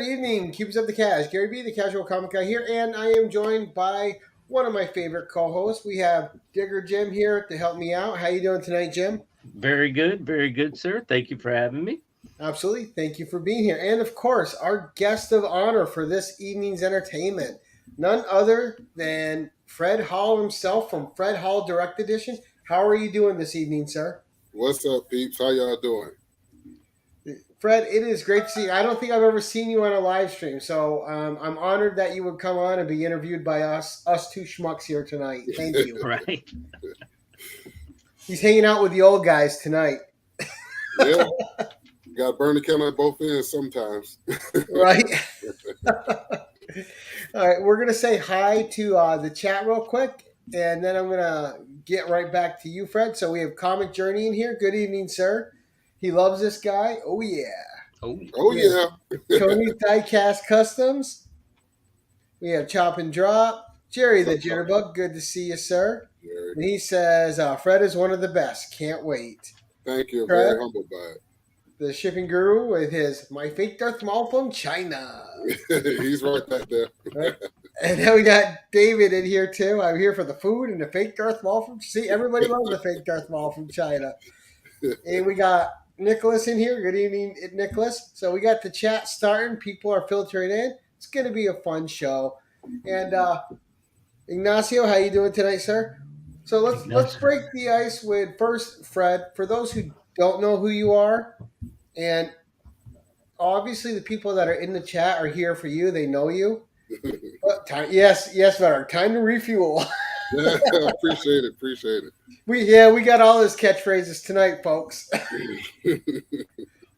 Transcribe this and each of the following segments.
evening, Cubes of the Cash. Gary B, the casual comic guy here, and I am joined by one of my favorite co-hosts. We have Digger Jim here to help me out. How you doing tonight, Jim? Very good, sir. Thank you for having me. Absolutely. Thank you for being here. And of course, our guest of honor for this evening's entertainment, none other than Fred Hall himself from Fred Hall Direct Edition. How are you doing this evening, sir? What's up, peeps? How y'all doing? Fred, it is great to see you. I don't think I've ever seen you on a live stream, so I'm honored that you would come on and be interviewed by us two schmucks here tonight. Thank you. Right. He's hanging out with the old guys tonight. Yeah. Got to burn the candle at both ends sometimes. Right. All right, we're going to say hi to the chat real quick, and then I'm going to get right back to you, Fred. So we have Comic Journey in here. Good evening, sir. He loves this guy. Oh, yeah. Oh yeah. Tony Diecast Customs. We have Chop and Drop. Jerry the Jitterbug. Good to see you, sir. Jerry. And he says, Fred is one of the best. Can't wait. Thank you. Fred? Very humbled by The shipping guru with his My Fake Darth Maul from China. it. He's right back there. Right? And then we got David in here too. I'm here for the food and the fake Darth Maul from. See, everybody loves the fake Darth Maul from China. And we got Nicholas in here. Good evening, Nicholas. So we got the chat starting. People are filtering in. It's going to be a fun show. And Ignacio, how you doing tonight, sir? So let's break the ice with first Fred. For those who don't know who you are, and obviously the people that are in the chat are here for you. They know you. But yes, Veteran. Time to refuel. Yeah, appreciate it. We got all his catchphrases tonight, folks.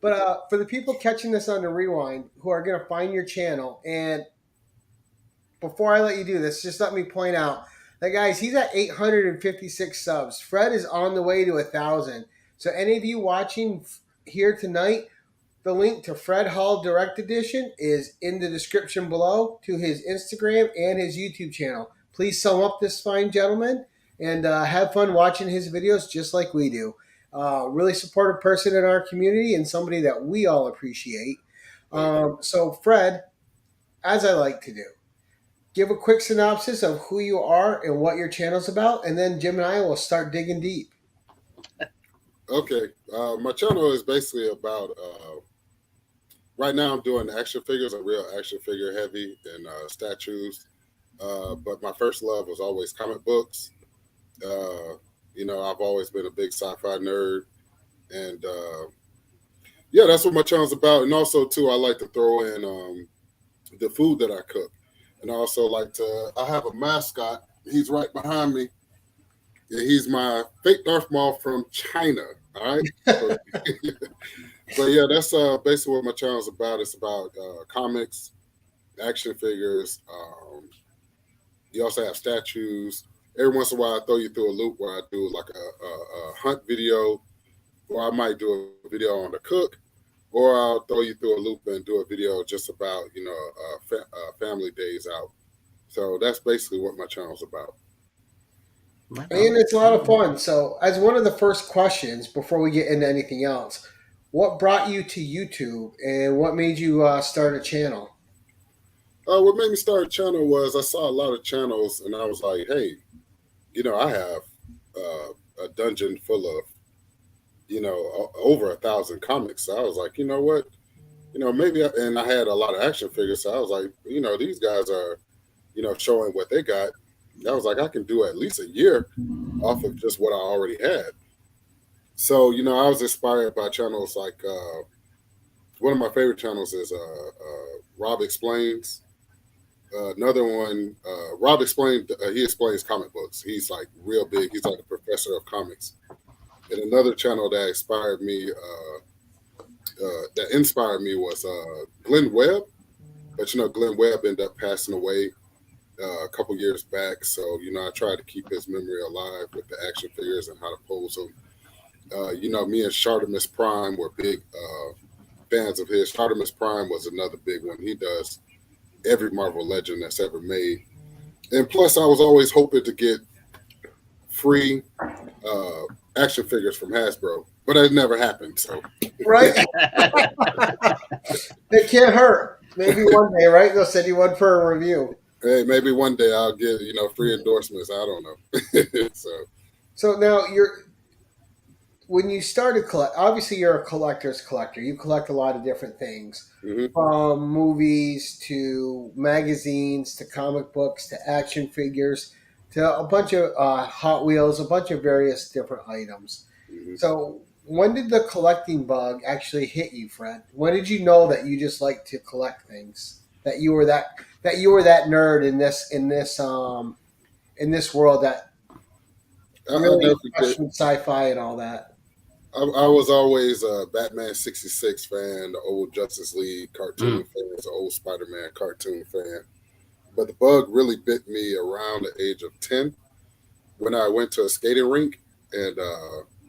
But for the people catching this on the rewind who are going to find your channel, and before I let you do this, just let me point out that, guys, he's at 856 subs. Fred is on the way to 1,000. So any of you watching here tonight, the link to Fred Hall Direct Edition is in the description below to his Instagram and his YouTube channel. Please sum up this fine gentleman and have fun watching his videos just like we do. Really supportive person in our community and somebody that we all appreciate. So, Fred, as I like to do, give a quick synopsis of who you are and what your channel's about, and then Jim and I will start digging deep. Okay. My channel is basically about right now I'm doing action figures, a real action figure heavy, and statues. But my first love was always comic books. I've always been a big sci-fi nerd, and that's what my channel's about. And also, too, I like to throw in the food that I cook, and I also I have a mascot. He's right behind me. Yeah, he's my fake Darth Maul from China. All right. So yeah, that's basically what my channel's about. It's about comics, action figures. You also have statues. Every once in a while, I throw you through a loop where I do like a hunt video, or I might do a video on the cook, or I'll throw you through a loop and do a video just about family days out. So that's basically what my channel's about. And it's a lot of fun. So, as one of the first questions before we get into anything else, what brought you to YouTube and what made you start a channel? What made me start a channel was I saw a lot of channels and I was like, hey, I have a dungeon full of, over 1,000 comics. So I was like, you know what? And I had a lot of action figures. So I was like, these guys are, showing what they got. I was like, I can do at least a year off of just what I already had. So, I was inspired by channels like one of my favorite channels is Rob Explains. Another one, Rob Explained, he explains comic books. He's like real big. He's like the professor of comics. And another channel that inspired me was Glenn Webb. But, Glenn Webb ended up passing away a couple years back. So, I tried to keep his memory alive with the action figures and how to pose them. Me and Shartimus Prime were big fans of his. Shartimus Prime was another big one. He does every Marvel Legend that's ever made. And plus, I was always hoping to get free action figures from Hasbro, but it never happened. So right, it can't hurt. Maybe one day, right? They'll send you one for a review. Hey, maybe one day I'll get free endorsements. I don't know. So now when you started obviously you're a collector's collector. You collect a lot of different things, hmm from movies to magazines to comic books to action figures to a bunch of Hot Wheels, a bunch of various different items. hmm So when did the collecting bug actually hit you, Fred? When did you know that you just like to collect things? That you were that nerd in this world that I'll really never forget. questioned sci-fi and all that. I was always a Batman '66 fan, the old Justice League cartoon Mm. fan, the old Spider-Man cartoon fan. But the bug really bit me around the age of 10 when I went to a skating rink, and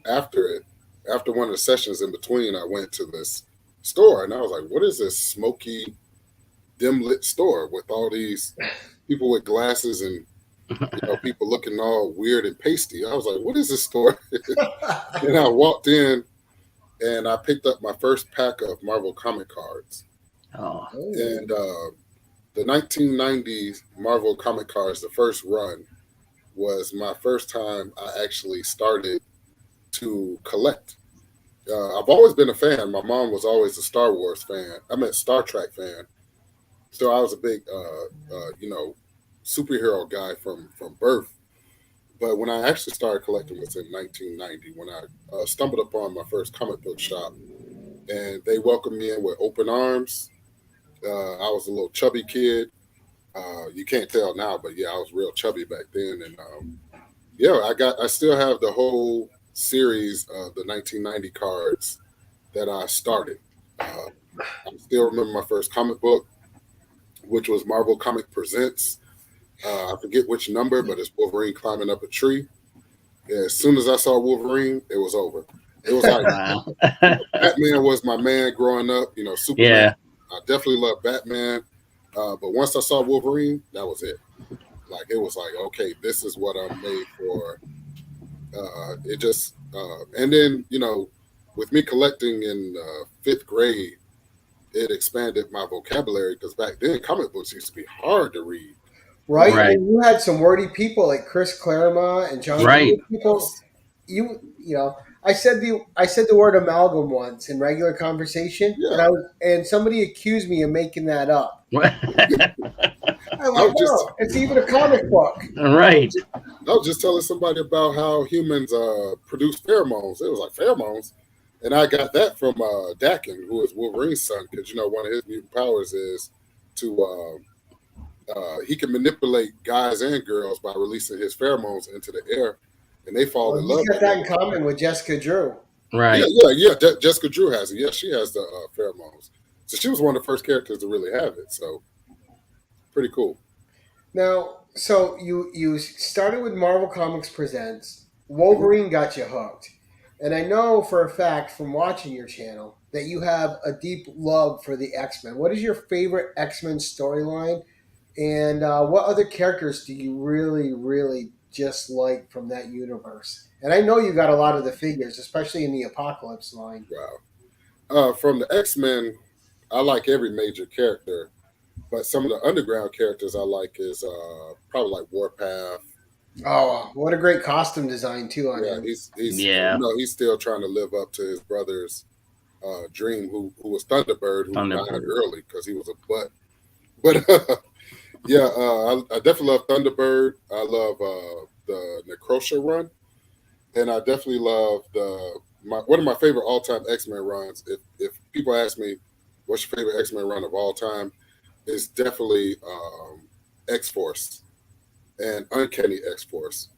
after it, after one of the sessions in between, I went to this store, and I was like, "What is this smoky, dim lit store with all these people with glasses and people looking all weird and pasty?" I was like, "What is this store?" And I walked in, and I picked up my first pack of Marvel comic cards, Oh, Oh. and the 1990s Marvel comic cards, the first run, was my first time I actually started to collect. I've always been a fan. My mom was always a Star Wars fan. I meant Star Trek fan. So I was a big, superhero guy from birth. But when I actually started collecting was in 1990 when I stumbled upon my first comic book shop, and they welcomed me in with open arms. I was a little chubby kid. You can't tell now, but yeah, I was real chubby back then, and yeah, I still have the whole series of the 1990 cards that I started. Uh, I still remember my first comic book, which was Marvel Comic Presents. I forget which number, but it's Wolverine climbing up a tree. Yeah, as soon as I saw Wolverine, it was over. It was like wow. Batman was my man growing up. Superman. Yeah. I definitely love Batman, but once I saw Wolverine, that was it. Like it was like, okay, this is what I'm made for. It just and then with me collecting in fifth grade, it expanded my vocabulary because back then comic books used to be hard to read. Right? Um, Right. And you had some wordy people like Chris Claremont and John Right. Green people. I said the word amalgam once in regular conversation, yeah, and somebody accused me of making that up. I'm I like, was just no, it's even a comic book. right. I was just telling somebody about how humans produce pheromones. It was like pheromones, and I got that from Dakin, who is Wolverine's son, because one of his mutant powers is to he can manipulate guys and girls by releasing his pheromones into the air, and they fall Well, in he's love got that in together. common with Jessica Drew. Yeah, Right. yeah. Jessica Drew has it. Yeah, she has the pheromones. So she was one of the first characters to really have it. So pretty cool. Now, so you started with Marvel Comics Presents. Mhm. Wolverine got you hooked, and I know for a fact from watching your channel that you have a deep love for the X Men. What is your favorite X Men storyline, and what other characters do you really, really just like from that universe? And I know you got a lot of the figures, especially in the Apocalypse line. Wow. From the X Men, I like every major character, but some of the underground characters I like is probably like Warpath. Oh, what a great costume design too on Yeah, him. he's Yeah. he's still trying to live up to his brother's dream, who was Thunderbird, who died Thunderbird. early because he was a butt. But yeah, I definitely love Thunderbird. I love the Necrosha run, and I definitely love one of my favorite all time X Men runs. If people ask me what's your favorite X Men run of all time, it's definitely X Force and Uncanny X Force,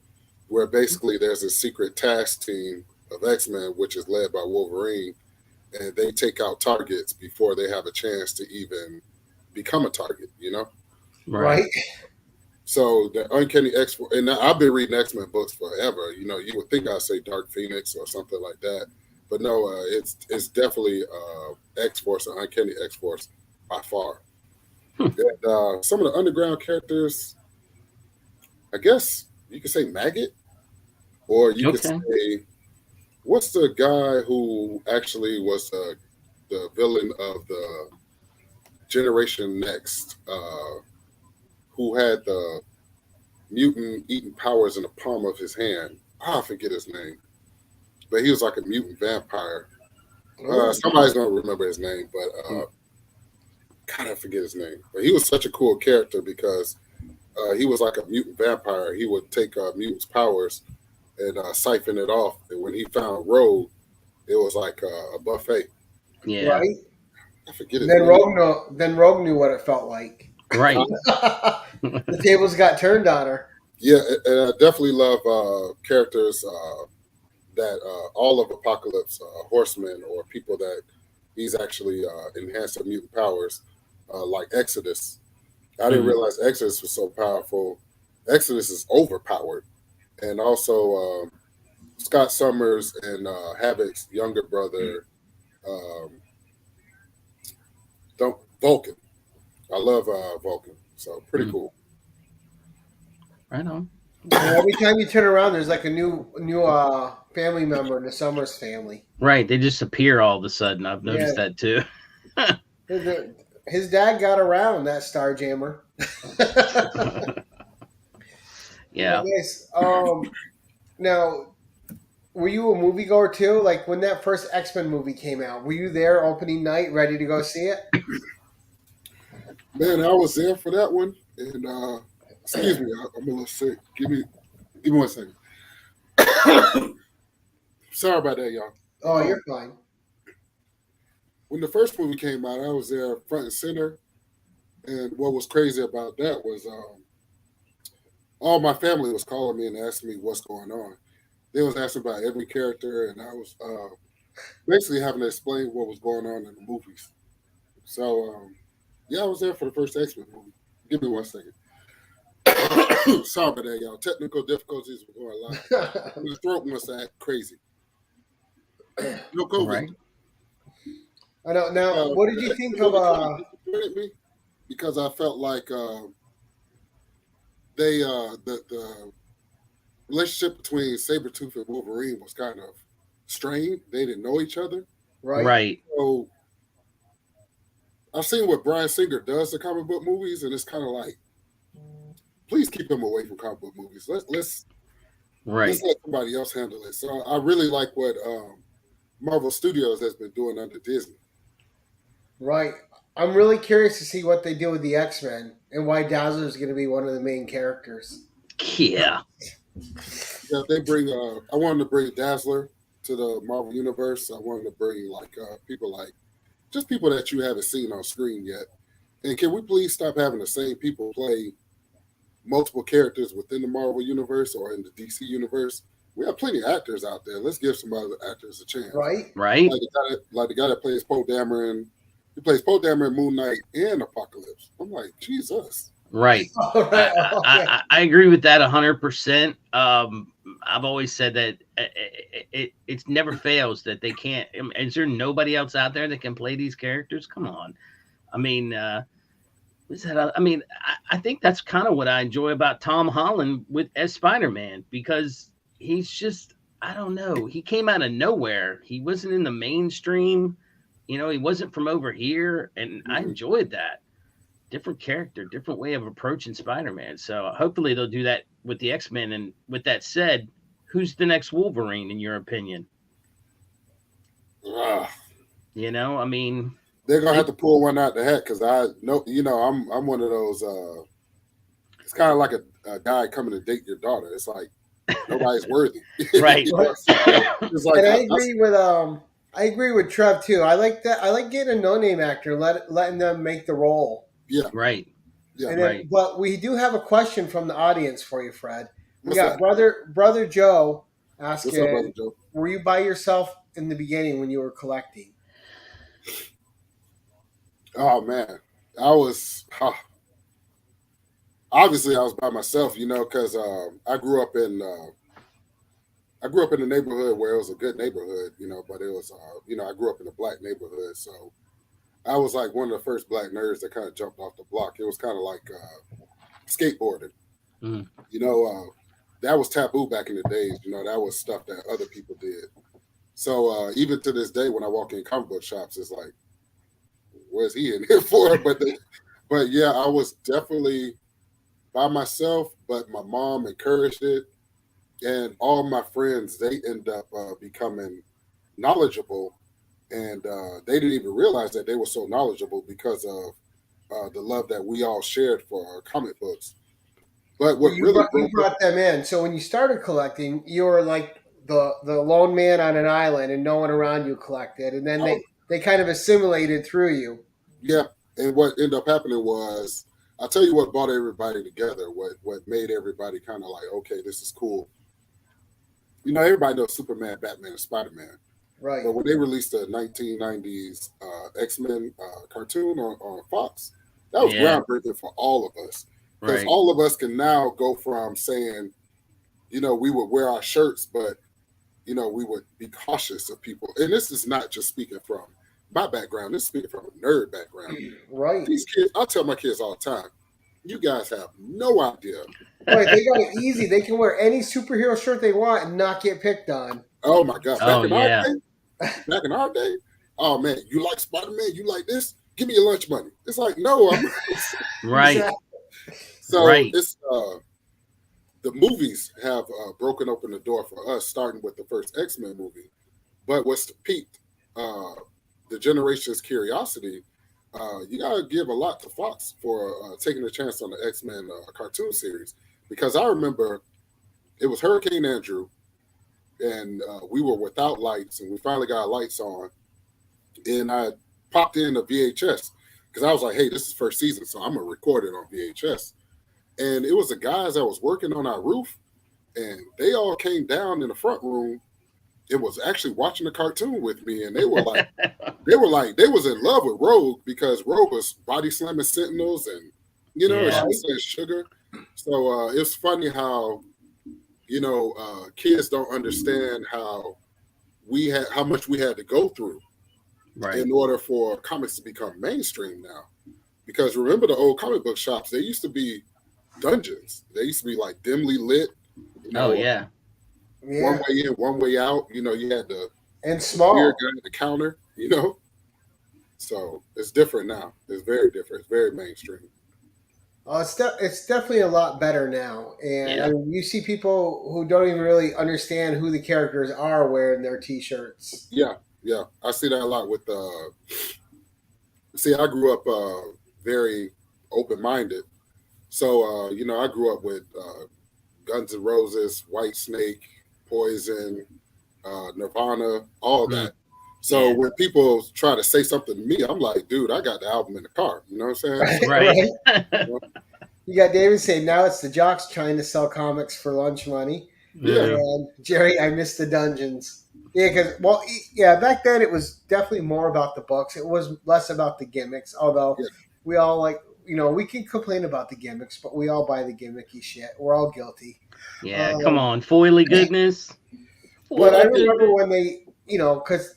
where basically there's a secret task team of X Men, which is led by Wolverine, and they take out targets before they have a chance to even become a target. Right. Right? So the Uncanny X Force, and I've been reading X Men books forever. You would think I'd say Dark Phoenix or something like that, but no, it's definitely X Force and Uncanny X Force by far. Hmm. And some of the underground characters, I guess you could say Maggot, or you could Okay. say what's the guy who actually was the villain of Generation Next, who had the mutant eating powers in the palm of his hand. I forget his name, but he was like a mutant vampire. Somebody's gonna remember his name, but God, I forget his name. But he was such a cool character because he was like a mutant vampire. He would take mutants' powers and siphon it off. And when he found Rogue, it was like a buffet. Yeah. Right? I forget his Then name. Then Rogue knew what it felt like. Right. The tables got turned on her. Yeah, and I definitely love characters that all of Apocalypse, horsemen or people that he's actually enhanced their mutant powers, like Exodus. I didn't realize Exodus was so powerful. Exodus is overpowered. And also Scott Summers and Havoc's younger brother, Vulcan. I love Vulcan. So pretty cool. Right on. And every time you turn around, there's like a new family member in the Summers family. Right. They just appear all of a sudden. I've noticed that too. His dad got around that Starjammer. Yeah. Nice. Now, were you a moviegoer too? Like when that first X-Men movie came out, were you there opening night, ready to go see it? Man, I was there for that one. And excuse me, I'm a little sick. Give me 1 second. Sorry about that, y'all. Oh, you're fine. When the first movie came out, I was there front and center. And what was crazy about that was all my family was calling me and asking me what's going on. They was asking about every character, and I was basically having to explain what was going on in the movies. So, yeah, I was there for the first X-Men movie. Give me 1 second. Sorry about that, y'all. Technical difficulties were going on. My throat must act crazy. No COVID. Right. I know. Now, what did you think of? Me because I felt like the relationship between Sabretooth and Wolverine was kind of strained. They didn't know each other. Right. So I've seen what Bryan Singer does to comic book movies, and it's kind of like, please keep him away from comic book movies. Let's let somebody else handle it. So I really like what Marvel Studios has been doing under Disney. Right. I'm really curious to see what they do with the X-Men and why Dazzler is going to be one of the main characters. Yeah. Yeah, they bring. I wanted to bring Dazzler to the Marvel Universe. I wanted to bring people that you haven't seen on screen yet. And can we please stop having the same people play multiple characters within the Marvel Universe or in the DC Universe? We have plenty of actors out there. Let's give some other actors a chance. Right. Right. Like the guy that plays Poe Dameron. He plays Poe Dameron, Moon Knight, and Apocalypse. I'm like, Jesus. Right. I agree with that 100%. I've always said that it never fails that they can't. Is there nobody else out there that can play these characters? Come on. I mean, I think that's kind of what I enjoy about Tom Holland as Spider-Man, because he's just, I don't know. He came out of nowhere. He wasn't in the mainstream. He wasn't from over here, and I enjoyed that. Different character, different way of approaching Spider-Man. So hopefully they'll do that with the X-Men. And with that said, who's the next Wolverine in your opinion? I mean, they're gonna have to pull one out the hat because I know, I'm one of those. It's kind of like a guy coming to date your daughter. It's like nobody's worthy, right? It's like, and I agree with Trev too. I like that. I like getting a no-name actor, letting them make the role. Yeah. Right. Yeah. Then, but we do have a question from the audience for you, Fred. We got brother Joe asking, what's up, brother Joe? Were you by yourself in the beginning when you were collecting? Oh man, I was. Obviously, I was by myself, because I grew up in a neighborhood where it was a good neighborhood, but it was, I grew up in a black neighborhood, so I was like one of the first black nerds that kind of jumped off the block. It was kind of like skateboarding. That was taboo back in the days. That was stuff that other people did. So even to this day, when I walk in comic book shops, it's like, where's he in here for? But yeah, I was definitely by myself, but my mom encouraged it. And all my friends, they end up becoming knowledgeable. And they didn't even realize that they were so knowledgeable because of the love that we all shared for our comic books. But what really you brought them in. So when you started collecting, you were like the lone man on an island, and no one around you collected, and then they kind of assimilated through you. Yeah, and what ended up happening was, I'll tell you what brought everybody together. What made everybody kind of like, okay, this is cool. You know, everybody knows Superman, Batman, and Spider-Man. Right. But when they released the 1990s X-Men cartoon on Fox, that was groundbreaking for all of us. Because all of us can now go from saying, you know, we would wear our shirts, but, you know, we would be cautious of people. And this is not just speaking from my background. This is speaking from a nerd background. Right. These kids, I tell my kids all the time, you guys have no idea. Right, they got it easy. They can wear any superhero shirt they want and not get picked on. Oh, my God. Back in our day, oh, man, you like Spider-Man? You like this? Give me your lunch money. It's like, no, I'm right. So it's the movies have broken open the door for us, starting with the first X-Men movie. But what's piqued the generation's curiosity, you gotta give a lot to Fox for taking a chance on the X-Men cartoon series. Because I remember it was Hurricane Andrew, and we were without lights, and we finally got lights on. And I popped in a VHS because I was like, hey, this is first season, so I'm gonna record it on VHS. And it was the guys that was working on our roof, and they all came down in the front room. It was actually watching the cartoon with me, and they was in love with Rogue because Rogue was body slamming Sentinels, and you know, she was saying sugar. So it's funny how, you know, kids don't understand how much we had to go through in order for comics to become mainstream now. Because remember the old comic book shops, they used to be dungeons. They used to be like dimly lit. You know, one way in, one way out. You know, you had the small weird guy at the counter. You know, so it's different now. It's very different. It's very mainstream. It's definitely a lot better now, and I mean, you see people who don't even really understand who the characters are wearing their T-shirts. Yeah, I see that a lot with. See, I grew up very open-minded. So, you know, I grew up with Guns N' Roses, Whitesnake, Poison, Nirvana, all that. So when people try to say something to me, I'm like, dude, I got the album in the car. You know what I'm saying? Right. You got David saying, now it's the jocks trying to sell comics for lunch money. Yeah. And Jerry, I miss the dungeons. Yeah, because, back then it was definitely more about the books. It was less about the gimmicks, although we all like, you know, we can complain about the gimmicks, but we all buy the gimmicky shit. We're all guilty. Yeah, come on, foily goodness. But I remember when they, you know, because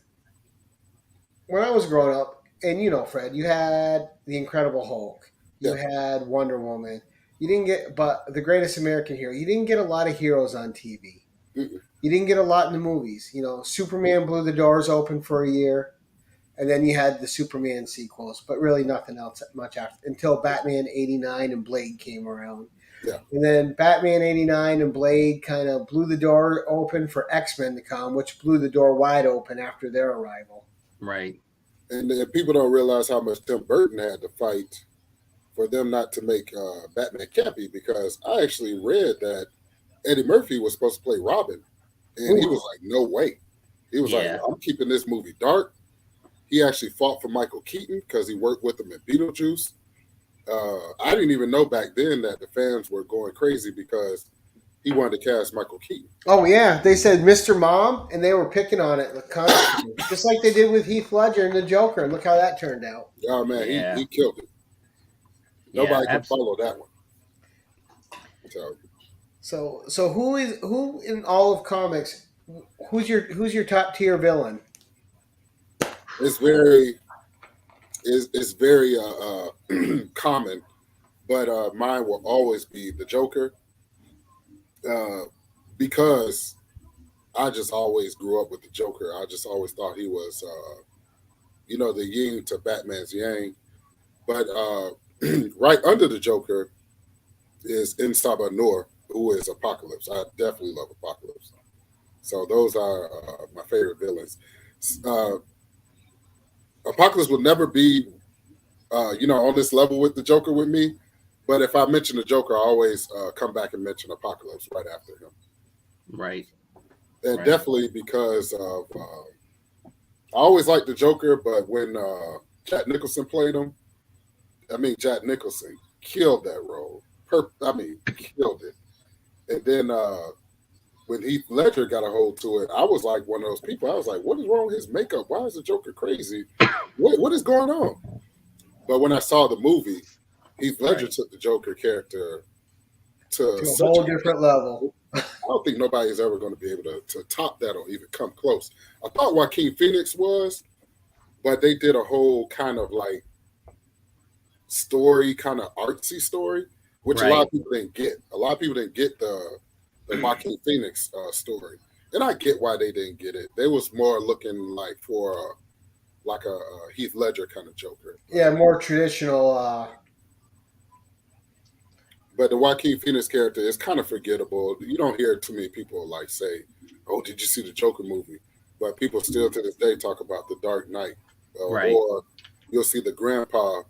when I was growing up, and you know, Fred, you had the Incredible Hulk, you had Wonder Woman. You didn't get, but the Greatest American Hero. You didn't get a lot of heroes on TV. Mm-mm. You didn't get a lot in the movies. You know, Superman blew the doors open for a year. And then you had the Superman sequels, but really nothing else much after until Batman 89 and Blade came around. Yeah. And then Batman 89 and Blade kind of blew the door open for X-Men to come, which blew the door wide open after their arrival. Right. And people don't realize how much Tim Burton had to fight for them not to make Batman campy, because I actually read that Eddie Murphy was supposed to play Robin. And he was like, no way. He was like, I'm keeping this movie dark. He actually fought for Michael Keaton because he worked with him in Beetlejuice. I didn't even know back then that the fans were going crazy because he wanted to cast Michael Keaton. Oh, yeah. They said Mr. Mom, and they were picking on it constantly. Just like they did with Heath Ledger and the Joker. And look how that turned out. Oh, man, he killed it. Nobody can follow that one. So who in all of comics, who's your top tier villain? It's very common, but mine will always be the Joker, because I just always grew up with the Joker. I just always thought he was, you know, the yin to Batman's yang. But right under the Joker is Insaba Noor, who is Apocalypse. I definitely love Apocalypse. So those are my favorite villains. Uh, Apocalypse will never be, you know, on this level with the Joker with me. But if I mention the Joker, I always come back and mention Apocalypse right after him. Right. And Right. definitely because of, I always liked the Joker, but when Jack Nicholson played him, I mean, Jack Nicholson killed that role. Killed it. And then when Heath Ledger got a hold to it, I was like one of those people. I was like, what is wrong with his makeup? Why is the Joker crazy? What is going on? But when I saw the movie, Heath Ledger took the Joker character to a such whole different level. I don't think nobody's ever going to be able to top that or even come close. I thought Joaquin Phoenix was, but they did a whole kind of like story, kind of artsy story, which a lot of people didn't get. A lot of people didn't get the Joaquin Phoenix story, and I get why they didn't get it. They was more looking like for like a Heath Ledger kind of Joker. Yeah, more traditional. But the Joaquin Phoenix character is kind of forgettable. You don't hear too many people like say, "Oh, did you see the Joker movie?" But people still to this day talk about the Dark Knight, or you'll see the Grandpa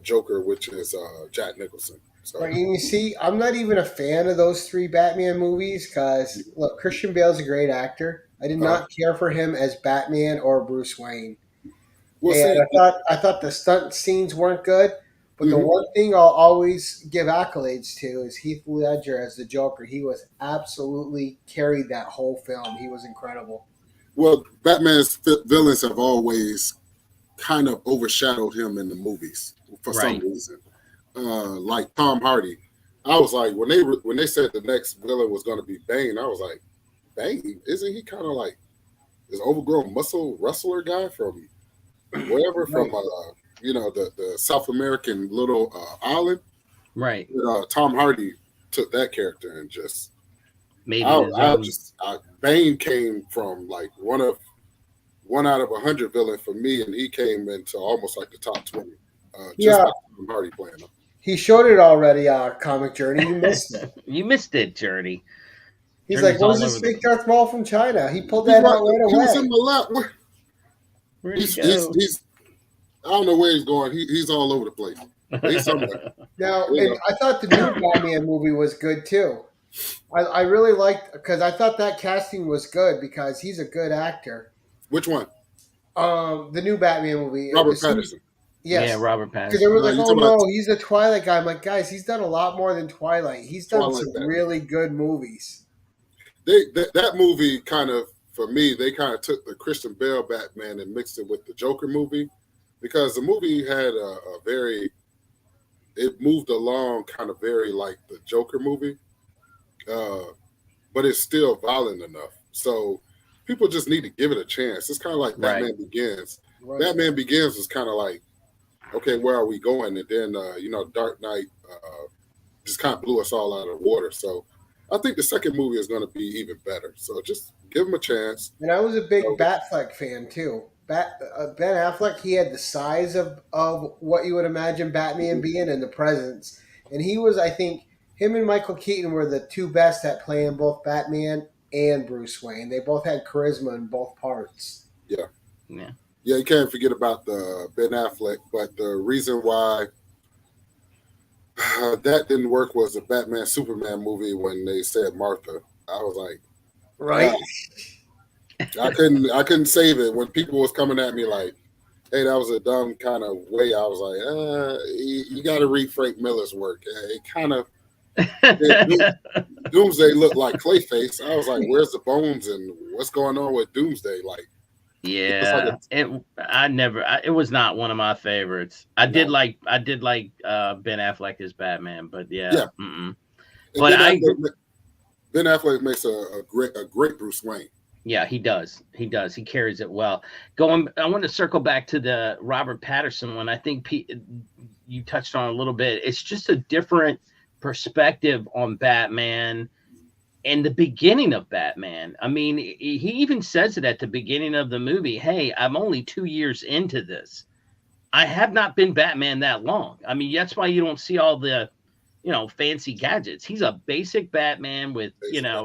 Joker, which is Jack Nicholson. So But you see, I'm not even a fan of those three Batman movies because look, Christian Bale's a great actor. I did not care for him as Batman or Bruce Wayne. Well, and see, I thought the stunt scenes weren't good. But the one thing I'll always give accolades to is Heath Ledger as the Joker. He was absolutely carried that whole film. He was incredible. Well, Batman's villains have always kind of overshadowed him in the movies for some reason. Like Tom Hardy, I was like when they said the next villain was going to be Bane, I was like, Bane, isn't he kind of like this overgrown muscle wrestler guy from wherever from you know the South American little island, right? Tom Hardy took that character and just made Bane came from like one out of 100 villain for me, and he came into almost like the top 20. Just by Tom Hardy playing him. He showed it already. Comic Journey, you missed it. You missed it, Journey. He's like, "Where's this fake Darth Maul from China?" He pulled that out right away. He was in my lap. Where'd he go? He's I don't know where he's going. He's all over the place. He's somewhere. Now, and I thought the new Batman movie was good too. I really liked because I thought that casting was good because he's a good actor. Which one? The new Batman movie. Robert Pattinson. Yes. Yeah, Robert Pattinson. Because they were like, "Oh no, he's a Twilight guy." I'm like, guys, he's done a lot more than Twilight. He's done some really good movies. That movie kind of, for me, they kind of took the Christian Bale Batman and mixed it with the Joker movie. Because the movie had it moved along kind of very like the Joker movie, but it's still violent enough. So people just need to give it a chance. It's kind of like Batman Begins. Right. Batman Begins was kind of like, okay, where are we going? And then, you know, Dark Knight just kind of blew us all out of the water. So I think the second movie is going to be even better. So just give them a chance. And I was a big Batfleck fan too. Ben Affleck, he had the size of what you would imagine Batman being and the presence. And he was, I think, him and Michael Keaton were the two best at playing both Batman and Bruce Wayne. They both had charisma in both parts. Yeah. Yeah, you can't forget about the Ben Affleck, but the reason why that didn't work was the Batman Superman movie when they said Martha. I was like, right. I couldn't save it when people was coming at me like, hey, that was a dumb kind of way. I was like, you got to read Frank Miller's work. It kind of Doomsday looked like Clayface. I was like, where's the bones and what's going on with Doomsday? Like, it was not one of my favorites. I did like Ben Affleck as Batman, but yeah. But Ben Affleck makes a great Bruce Wayne. Yeah, he does. He carries it well. I want to circle back to the Robert Pattinson one. I think you touched on a little bit. It's just a different perspective on Batman. And the beginning of Batman, I mean, he even says it at the beginning of the movie. Hey, I'm only 2 years into this. I have not been Batman that long. I mean, that's why you don't see all the, fancy gadgets. He's a basic Batman with,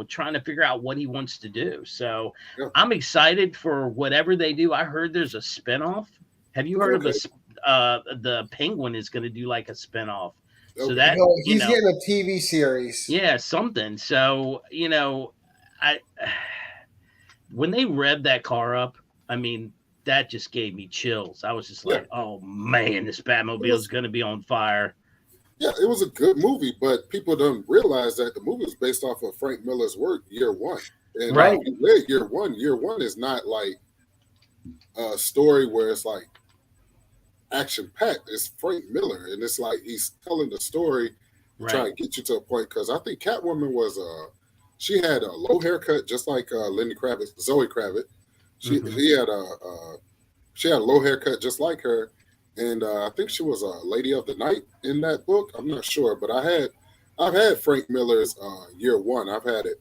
trying to figure out what he wants to do. So Yeah. I'm excited for whatever they do. I heard there's a spinoff. Have you heard of the Penguin is going to do like a spinoff? So that he's getting a TV series. Yeah, something. So, I when they revved that car up, I mean, that just gave me chills. I was just like, oh man, this Batmobile is going to be on fire. Yeah, it was a good movie, but people don't realize that the movie was based off of Frank Miller's work, Year One. And right. If you read Year One is not like a story where it's like action packed. It's Frank Miller, and it's like he's telling the story, trying to get you to a point. Because I think Catwoman was she had a low haircut, just like Lenny Kravitz, Zoe Kravitz. She had a low haircut, just like her, and I think she was a Lady of the Night in that book. I'm not sure, but I've had Frank Miller's Year One. I've had it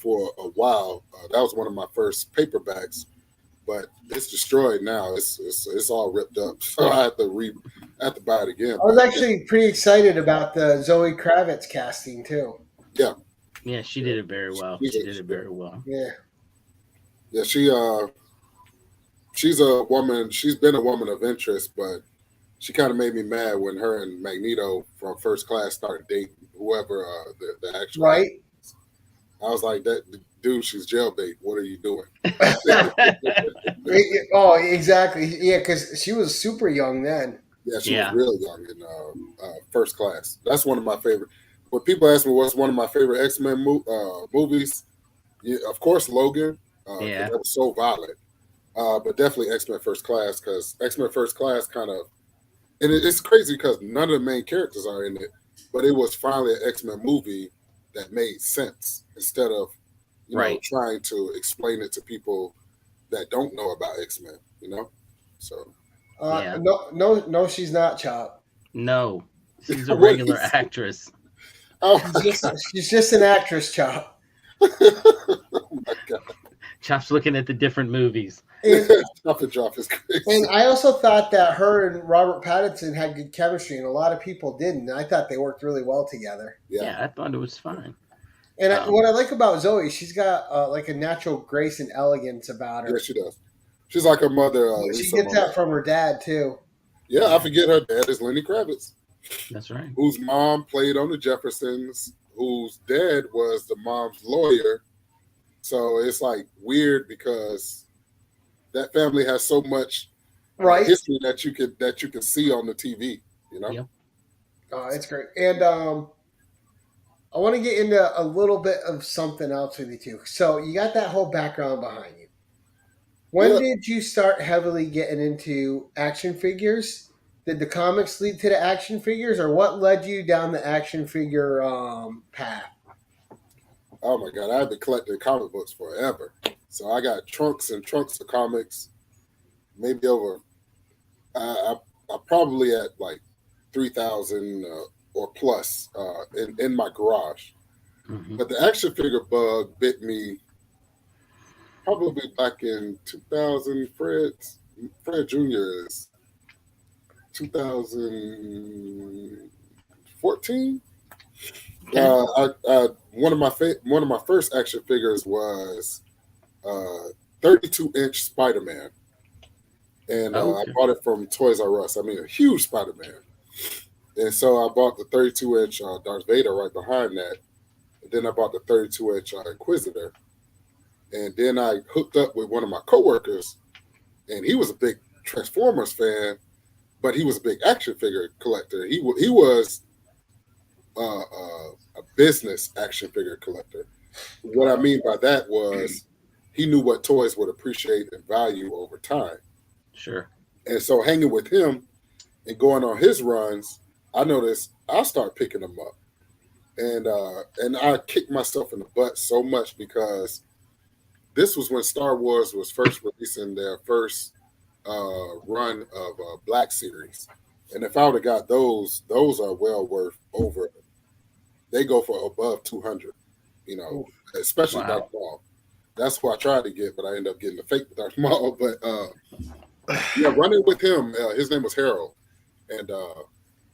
for a while. That was one of my first paperbacks. But it's destroyed now. It's all ripped up. So I have to buy it again. I was actually pretty excited about the Zoe Kravitz casting too. Yeah. Yeah, she did it very well. She did it very well. Yeah. Yeah, she's a woman. She's been a woman of interest, but she kind of made me mad when her and Magneto from First Class started dating whoever the actual. Right. I was like, that dude, she's jailbait. What are you doing? Oh, exactly. Yeah, because she was super young then. Yeah, she was real young in First Class. That's one of my favorite. When people ask me what's one of my favorite X-Men movies, of course, Logan. That was so violent. But definitely X-Men First Class, because X-Men First Class kind of, and it's crazy because none of the main characters are in it, but it was finally an X-Men movie that made sense instead of trying to explain it to people that don't know about X-Men, So no, she's not, Chop. No, she's a regular actress. Oh, she's just an actress, Chop. Oh my God. Chop's looking at the different movies. Drop is crazy. And I also thought that her and Robert Pattinson had good chemistry, and a lot of people didn't. I thought they worked really well together. Yeah, I thought it was fine. And what I like about Zoe, she's got like a natural grace and elegance about her. Yeah, she does. She's like her mother. She gets that from her dad, too. Yeah, I forget her dad is Lenny Kravitz. That's right. Whose mom played on the Jeffersons, whose dad was the mom's lawyer. So it's like weird because that family has so much history that you can see on the TV, Yep. It's great. And I want to get into a little bit of something else with you too. So you got that whole background behind you. When did you start heavily getting into action figures? Did the comics lead to the action figures, or what led you down the action figure path? Oh my God, I've been collecting comic books forever. So I got trunks and trunks of comics, maybe over. I probably at like 3,000 or plus in my garage. Mm-hmm. But the action figure bug bit me probably back in 2000. Fred Jr. is 2014. Okay. One of my first action figures was 32-inch Spider-Man, and I bought it from Toys R Us. I mean, a huge Spider-Man, and so I bought the 32-inch Darth Vader right behind that, and then I bought the 32-inch Inquisitor, and then I hooked up with one of my coworkers, and he was a big Transformers fan, but he was a big action figure collector. He was a business action figure collector. What I mean by that was he knew what toys would appreciate and value over time. Sure. And so hanging with him and going on his runs, I noticed I start picking them up. And I kicked myself in the butt so much because this was when Star Wars was first releasing their first run of Black Series. And if I would have got those are well worth over. They go for above $200. especially Darth Maul. That's who I tried to get, but I ended up getting the fake Darth Maul. But running with him, his name was Harold, and I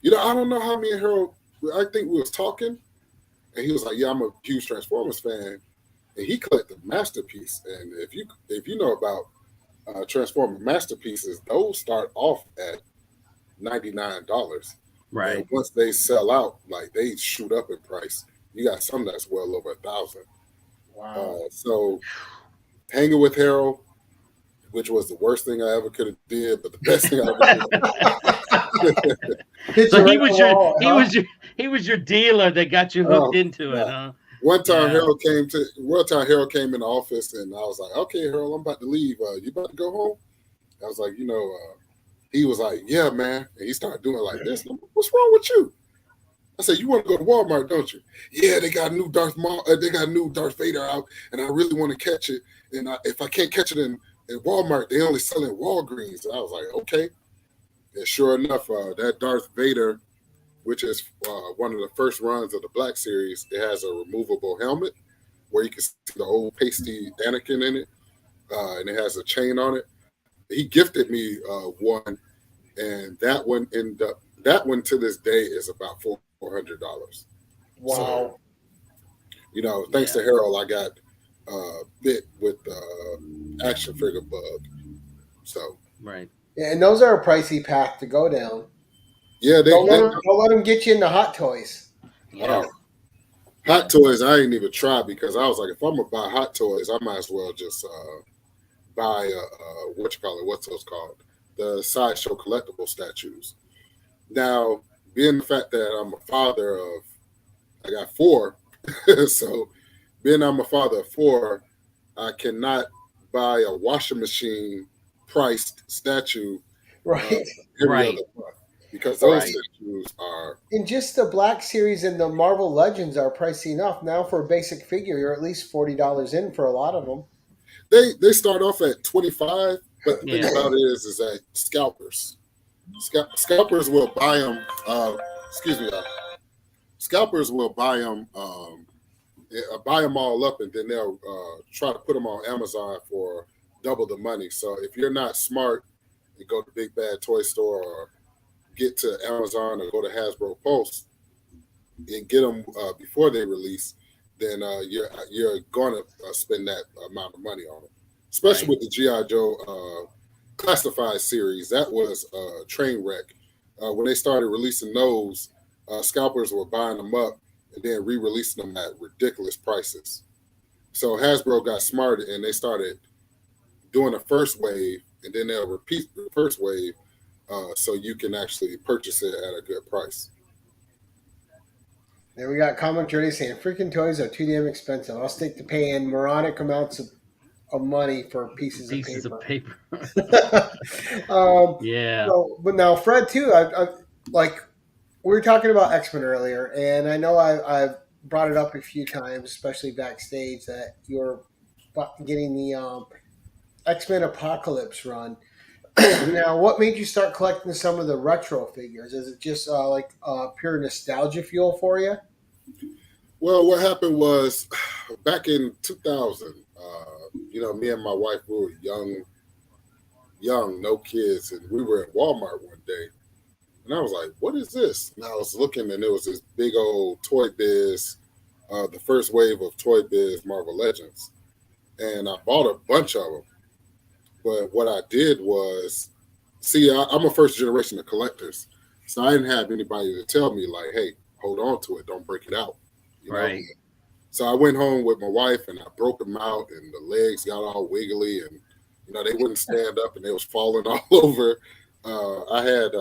don't know how me and Harold. I think we was talking, and he was like, "Yeah, I'm a huge Transformers fan," and he collected Masterpiece. And if you know about Transformer Masterpieces, those start off at $99. Right. And once they sell out, like they shoot up in price. You got some that's well over $1,000. Wow. So hanging with Harold, which was the worst thing I ever could have did, but the best thing I ever did. So he was your dealer that got you hooked into it, huh? One time Harold came in the office, and I was like, "Okay, Harold, I'm about to leave. You about to go home?" I was like, he was like, "Yeah, man," and he started doing it like this. What's wrong with you? I said, "You want to go to Walmart, don't you?" "Yeah, they got new they got new Darth Vader out, and I really want to catch it. And if I can't catch it in Walmart, they only sell it in Walgreens." And I was like, "Okay." And sure enough, that Darth Vader, which is one of the first runs of the Black Series, it has a removable helmet where you can see the old pasty Anakin in it, and it has a chain on it. He gifted me one, and that one to this day is about $400. Wow. So, thanks to Harold, I got bit with action figure bug. So right. Yeah, and those are a pricey path to go down. Yeah, don't let them get you into Hot Toys. Yeah. Hot Toys, I ain't even try because I was like, if I'm gonna buy Hot Toys, I might as well just buy what's those called? The Sideshow collectible statues. Now, being the fact that I'm a father of, I got 4, so being I'm a father of 4, I cannot buy a washing machine priced statue right every other month because those statues are. And just the Black Series and the Marvel Legends are pricey enough. Now for a basic figure, you're at least $40 in for a lot of them. They start off at $25, but the thing about it is that scalpers will buy them. Scalpers will buy them all up, and then they'll try to put them on Amazon for double the money. So if you're not smart, you go to Big Bad Toy Store or get to Amazon or go to Hasbro Pulse and get them before they release, then you're going to spend that amount of money on them. Especially with the G.I. Joe Classified series, that was a train wreck. When they started releasing those, scalpers were buying them up and then re-releasing them at ridiculous prices. So Hasbro got smart and they started doing a first wave, and then they'll repeat the first wave so you can actually purchase it at a good price. Then we got Comic Journey saying, freaking toys are too damn expensive. I'll stick to paying moronic amounts of money for pieces of paper. Yeah. So, but now, Fred, too, I like, we were talking about X-Men earlier, and I know I've brought it up a few times, especially backstage, that you're getting the X-Men Apocalypse run. Now, what made you start collecting some of the retro figures? Is it just like pure nostalgia fuel for you? Well, what happened was back in 2000, me and my wife, we were young, no kids, and we were at Walmart one day, and I was like, what is this? And I was looking, and it was this big old Toy Biz, the first wave of Toy Biz Marvel Legends, and I bought a bunch of them. But what I did was, I'm a first generation of collectors, so I didn't have anybody to tell me like, hey, hold on to it, don't break it out. Right. So I went home with my wife and I broke them out, and the legs got all wiggly, and they wouldn't stand up, and they was falling all over. I had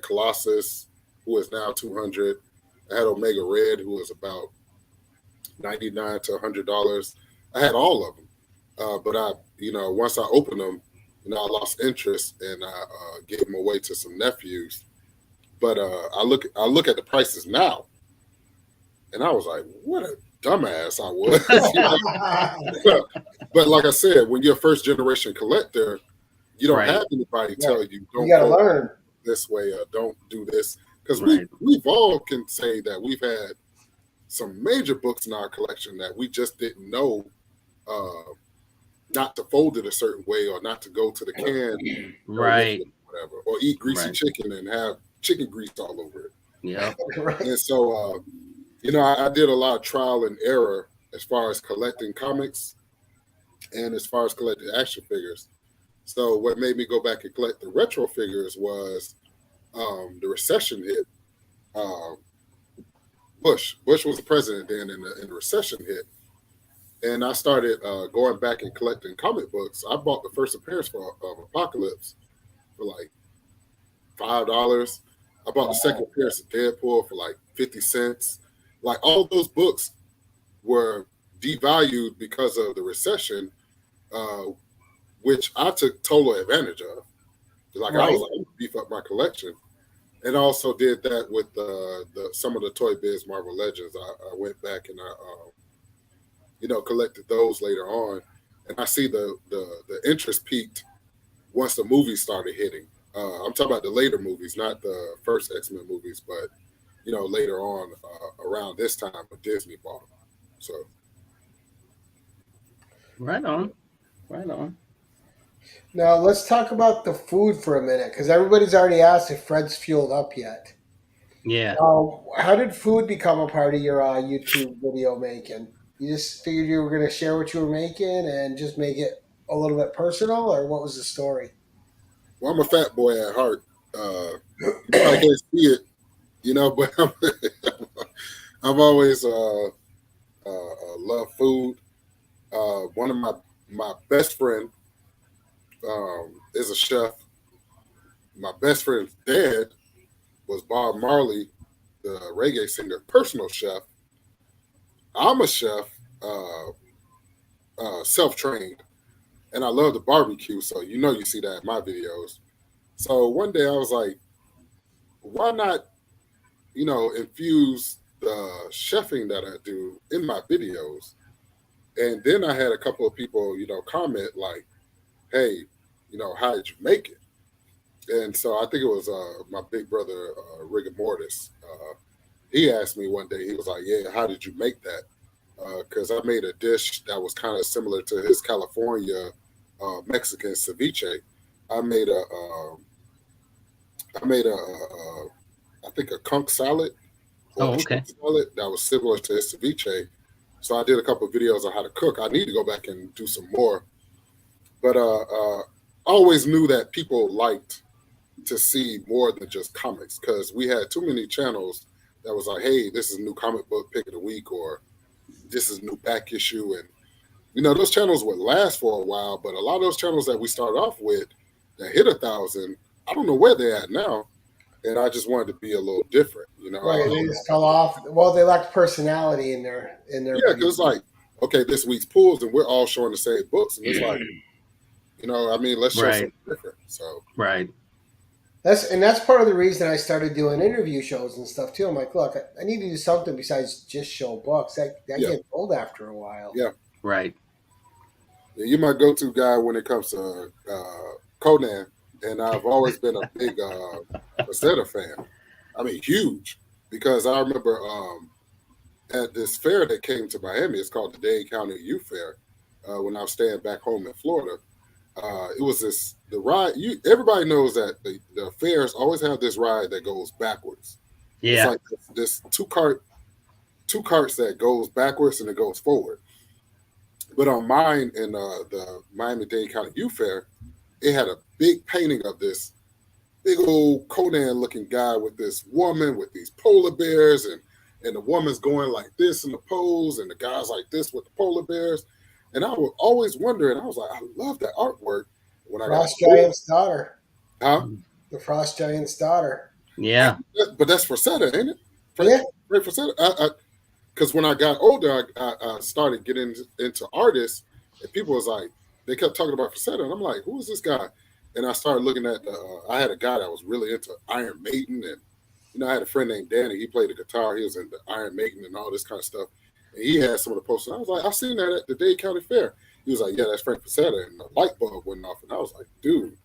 Colossus, who is now 200. I had Omega Red, who was about $99 to $100. I had all of them. But once I opened them, I lost interest, and I gave them away to some nephews. But I look at the prices now, and I was like, what a dumbass I was. But like I said, when you're a first generation collector, you don't have anybody tell you, don't you gotta learn this way or don't do this. Because we've all can say that we've had some major books in our collection that we just didn't know not to fold it a certain way or not to go to the can, right, whatever, or eat greasy right. chicken and have chicken grease all over it. Yeah. Right. And so, I did a lot of trial and error as far as collecting comics and as far as collecting action figures. So what made me go back and collect the retro figures was the recession hit. Bush was the president then, and the recession hit. And I started going back and collecting comic books. I bought the first appearance of Apocalypse for like $5. I bought the second appearance of Deadpool for like 50 cents. Like all those books were devalued because of the recession, which I took total advantage of. Like I was like, I'm gonna beef up my collection. And I also did that with some of the Toy Biz Marvel Legends. I went back and I collected those later on. And I see the interest peaked once the movies started hitting. I'm talking about the later movies, not the first X-Men movies, but later on around this time when Disney bought them. So Right on. Now let's talk about the food for a minute, because everybody's already asked if Fred's fueled up yet. Yeah. How did food become a part of your YouTube video making? You just figured you were going to share what you were making and just make it a little bit personal, or what was the story? Well, I'm a fat boy at heart. I can't see it, but I've always loved food. One of my best friend is a chef. My best friend's dad was Bob Marley, the reggae singer, personal chef. I'm a chef, self-trained, and I love the barbecue. So you see that in my videos. So one day I was like, why not, infuse the chefing that I do in my videos? And then I had a couple of people, comment like, hey, how did you make it? And so I think it was my big brother, Rigor Mortis. He asked me one day, he was like, yeah, how did you make that? Because I made a dish that was kind of similar to his California Mexican ceviche. I made I think a conch salad or a shrimp salad that was similar to his ceviche. So I did a couple of videos on how to cook. I need to go back and do some more. But I always knew that people liked to see more than just comics, because we had too many channels that was like, hey, this is a new comic book pick of the week, or this is new back issue. And, those channels would last for a while, but a lot of those channels that we started off with that hit 1,000, I don't know where they're at now. And I just wanted to be a little different, Right, they just fell off. Well, they lacked personality in their. Yeah, because like, okay, this week's pools, and we're all showing the same books, and it's like, let's show something different. So right. That's part of the reason I started doing interview shows and stuff too. I'm like, look, I need to do something besides just show books. That gets old after a while. Yeah, right. Yeah, you're my go-to guy when it comes to Conan, and I've always been a big Rosetta fan. I mean, huge, because I remember at this fair that came to Miami. It's called the Dade County Youth Fair. When I was staying back home in Florida, it was the ride. Everybody knows that the fairs always have this ride that goes backwards. Yeah, it's like this two carts that goes backwards and it goes forward. But on mine in the Miami-Dade County Youth Fair, it had a big painting of this big old Conan-looking guy with this woman with these polar bears, and the woman's going like this in the pose, and the guy's like this with the polar bears. And I was always wondering, I was like, I love that artwork. When Frost Giant's daughter. Huh? The Frost Giant's daughter. Yeah. But that's Frazetta, ain't it? Yeah. Right, Frazetta. Because when I got older, I started getting into artists, and people was like, they kept talking about Frazetta, and I'm like, who is this guy? And I started looking at I had a guy that was really into Iron Maiden, and I had a friend named Danny. He played the guitar. He was into Iron Maiden and all this kind of stuff. And he had some of the posters. I was like, I seen that at the Dade County Fair. He was like, yeah, that's Frank Frazetta. And the light bulb went off, and I was like, dude,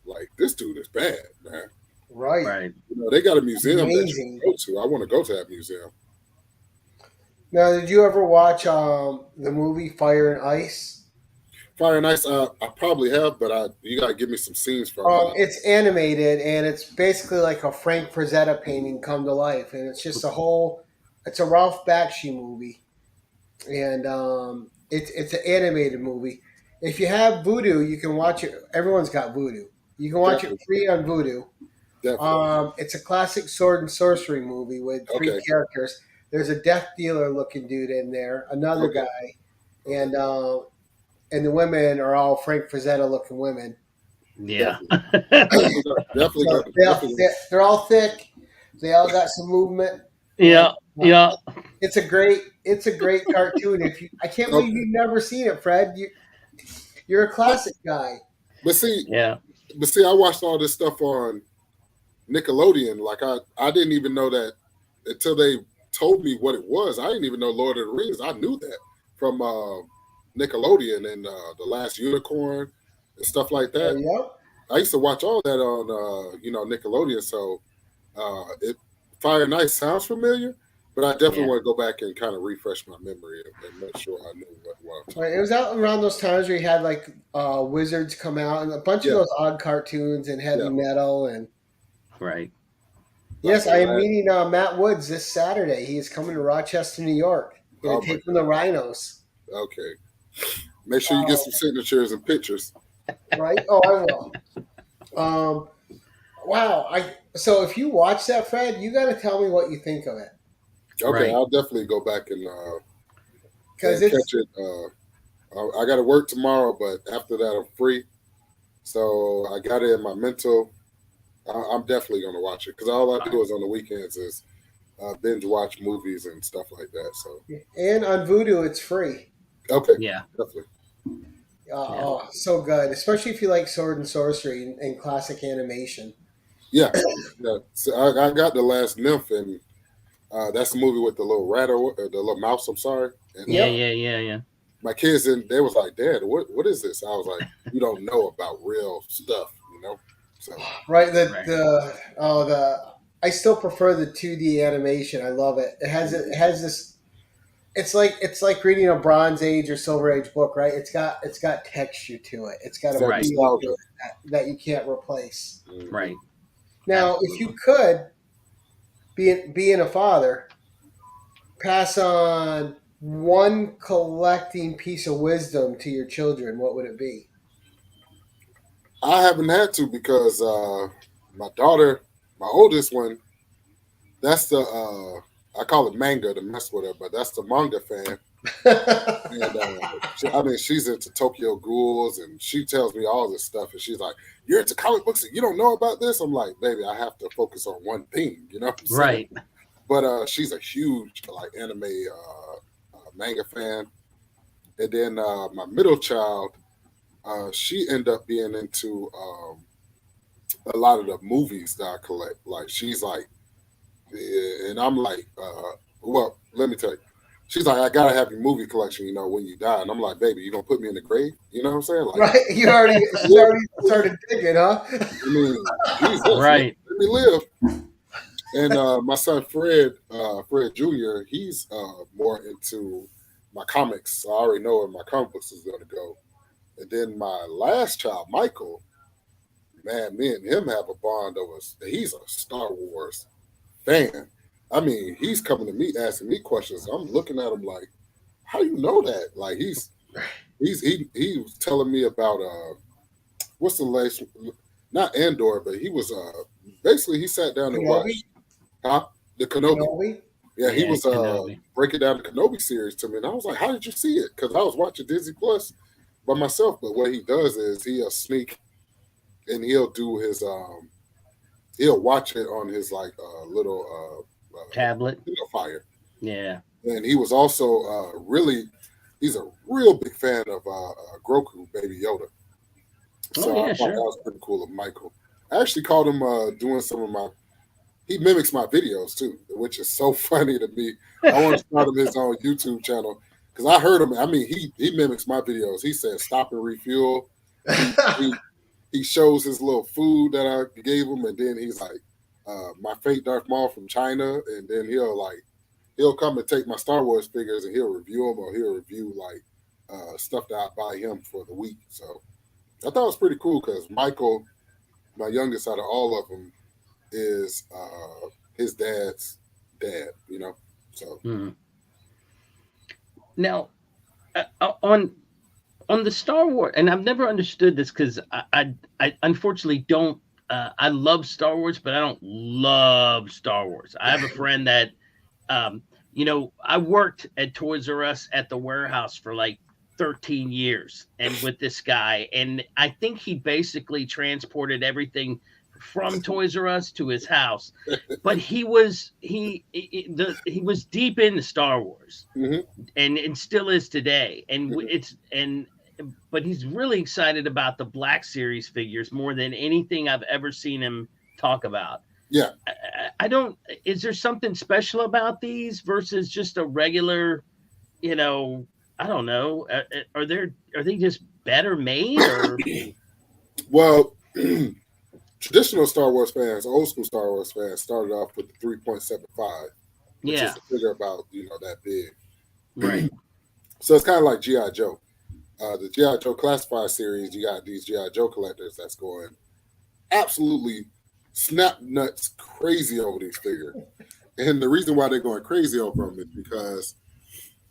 like this dude is bad, man. Right. They got a museum that you can go to. I want to go to that museum. Now, did you ever watch the movie Fire and Ice? Fire and Ice, I probably have, but you gotta give me some scenes from it. It's animated and it's basically like a Frank Frazetta painting come to life, and it's just a whole. It's a Ralph Bakshi movie, and it's an animated movie. If you have Voodoo, you can watch it. Everyone's got Voodoo. You can watch it Definitely, free on Voodoo. definitely. It's a classic sword and sorcery movie with three Okay, characters. There's a death dealer looking dude in there, another okay, guy, okay. and uh, and the women are all Frank Frazetta looking women. Yeah. Definitely, definitely, So definitely. they're all thick. They all got some movement, and Yeah. Yeah. it's a great cartoon. If you, I can't believe Okay, you've never seen it, Fred. You're a but classic guy. but see, Yeah. I watched all this stuff on Nickelodeon. Like I didn't even know that until they told me what it was. I didn't even know Lord of the Rings. I knew that from Nickelodeon and the Last Unicorn and stuff like that. Yep. I used to watch all that on Nickelodeon. So it Fire and Ice sounds familiar, but I definitely Yeah. want to go back and kind of refresh my memory and make sure I knew what I'm Right, talking it was out around those times where you had like wizards come out and a bunch of about. those odd cartoons and Yeah, heavy yeah. metal and Right. Like yes, the I am last. meeting Matt Woods this Saturday. He is coming to Rochester, New York. Going Oh to my take him the Rhinos. God. Okay. Make sure you get Uh, some signatures and pictures. right? Oh, I will. Um, wow. So if you watch that, Fred, you got to tell me what you think of it Okay, Right. I'll definitely go back because and it's catch it. I got to work tomorrow, but after that I'm free, so I got it in my mental. I'm definitely gonna watch it because all I All do right. is on the weekends is binge watch movies and stuff like that. So and on Vudu it's free. okay, Yeah. definitely. Yeah. Oh, so good, especially if you like sword and sorcery and classic animation. Yeah, yeah. So I got the last nymph, and that's the movie with the little rat or the little mouse. I'm sorry, and Yeah. Yep. Yeah. Yeah. Yeah. my kids and they was like, "Dad, what is this?" I was like, "You don't know about real stuff, you know." So Right. Right. The I still prefer the 2D animation. I love it. It has this. It's like reading a Bronze Age or Silver Age book, right? It's got texture to it. It's got it's a that Right. feel to nostalgia. it that you can't replace. Hmm. Right. Now, if you Absolutely. could being a father, pass on one collecting piece of wisdom to your children, what would it be? I haven't had to because my daughter, my oldest one, that's the I call it manga to mess with her, but that's the manga fan. And I mean, she's into Tokyo Ghouls, and she tells me all this stuff. And she's like, "You're into comic books, and you don't know about this?" I'm like, "Baby, I have to focus on one thing." You know what I'm saying? Right. But she's a huge like anime manga fan. And then my middle child, she ended up being into a lot of the movies that I collect. Like she's like, yeah, and I'm like, well, let me tell you. She's like, I gotta have your movie collection, when you die. And I'm like, baby, you gonna put me in the grave? You know what I'm saying? Like, Right? She's live. already started digging, huh? I mean, Jesus, let, Right. let me live. And my son Fred Jr., he's more into my comics. So I already know where my comic books is gonna go. And then my last child, Michael, man, me and him have a bond over. He's a Star Wars fan. I mean, he's coming to me asking me questions. I'm looking at him like, how you know that? Like he was telling me about what's the latest, not Andor, but he was basically he sat down and Kenobi? watched the Kenobi. Kenobi? Yeah, he Yeah. was Kenobi. breaking down the Kenobi series to me, and I was like, how did you see it? Because I was watching Disney Plus by myself. But what he does is he'll sneak and he'll do his he'll watch it on his like little Tablet. fire. Yeah. And he was also he's a real big fan of Grogu, Baby Yoda. Oh So I yeah. thought that Sure. was pretty cool of Michael. I actually caught him doing some of my. He mimics my videos too, which is so funny to me. I want to start him his own YouTube channel because I heard him. I mean, he mimics my videos. He says stop and refuel. He he, he shows his little food that I gave him, and then he's like, "My fake Darth Maul from China," and then he'll come and take my Star Wars figures and he'll review them, or he'll review like stuff that I buy him for the week. So I thought it was pretty cool because Michael, my youngest out of all of them, is his dad's dad. You know, so now on the Star Wars, and I've never understood this because I unfortunately don't. I love Star Wars, but I don't love Star Wars. I have a friend that, you know, I worked at Toys R Us at the warehouse for like 13 years, and with this guy, and I think he basically transported everything from Toys R Us to his house. But he was deep into Star Wars, and still is today, and but he's really excited about the Black Series figures more than anything I've ever seen him talk about. Yeah. I don't, is there something special about these versus just a regular, you know, I don't know. Are they just better made or? Well, traditional Star Wars fans, old school Star Wars fans started off with the 3.75, which is a figure about, you know, that big. Right. So it's kind of like G.I. Joe. The G.I. Joe Classified series, you got these G.I. Joe collectors that's going absolutely snap nuts crazy over these figures. And the reason why they're going crazy over them is because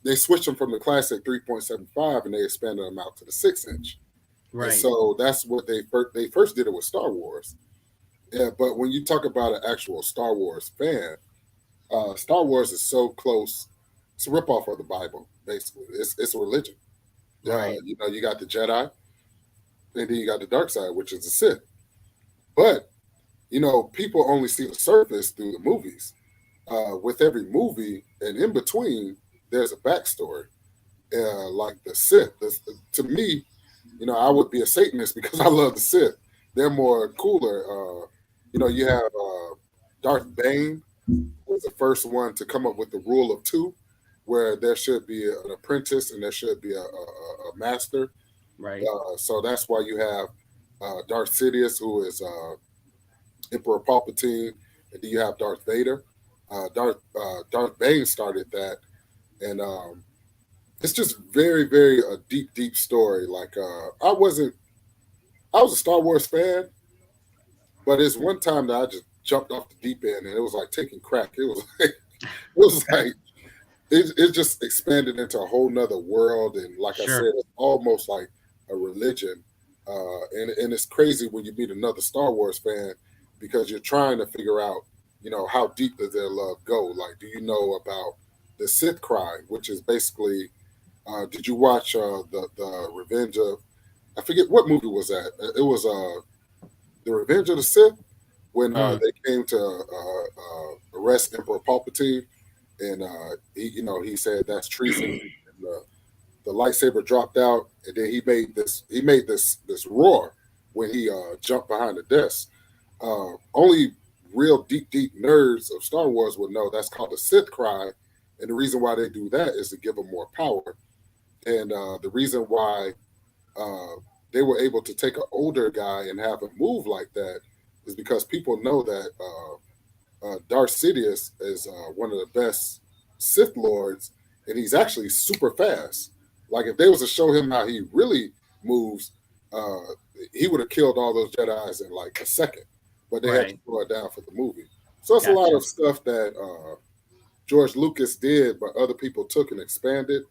they switched them from the classic 3.75 and they expanded them out to the 6-inch. Right. And so that's what they first did it with Star Wars. Yeah, but when you talk about an actual Star Wars fan, Star Wars is so close. It's a ripoff of the Bible, basically. It's a religion. Right. You know, you got the Jedi, and then you got the dark side, which is the Sith. But, you know, people only see the surface through the movies. With every movie and in between, there's a backstory. Like the Sith. To me, you know, I would be a Satanist because I love the Sith. They're more cooler. You know, you have Darth Bane was the first one to come up with the rule of two, where there should be an apprentice and there should be a master. Right. So that's why you have Darth Sidious, who is Emperor Palpatine, and then you have Darth Vader. Darth Bane started that, and it's just very, very a deep story. Like I was a Star Wars fan, but it's one time that I just jumped off the deep end, and it was like taking crack. It was like it just expanded into a whole nother world, and like I said, it's almost like a religion. And it's crazy when you meet another Star Wars fan because you're trying to figure out, you know, how deep does their love go? Like, do you know about the Sith Cry, which is basically, did you watch the Revenge of, I forget what movie was that? It was the Revenge of the Sith, when they came to arrest Emperor Palpatine, and he said that's treason. And, the lightsaber dropped out, and then he made this roar when he jumped behind the desk. Only real deep nerds of Star Wars would know that's called the Sith Cry, and the reason why they do that is to give them more power. And the reason why they were able to take an older guy and have him move like that is because people know that Darth Sidious is one of the best Sith Lords, and he's actually super fast. Like, if they was to show him how he really moves, he would have killed all those Jedis in like a second. But they had to slow it down for the movie. So it's a lot of stuff that George Lucas did, but other people took and expanded.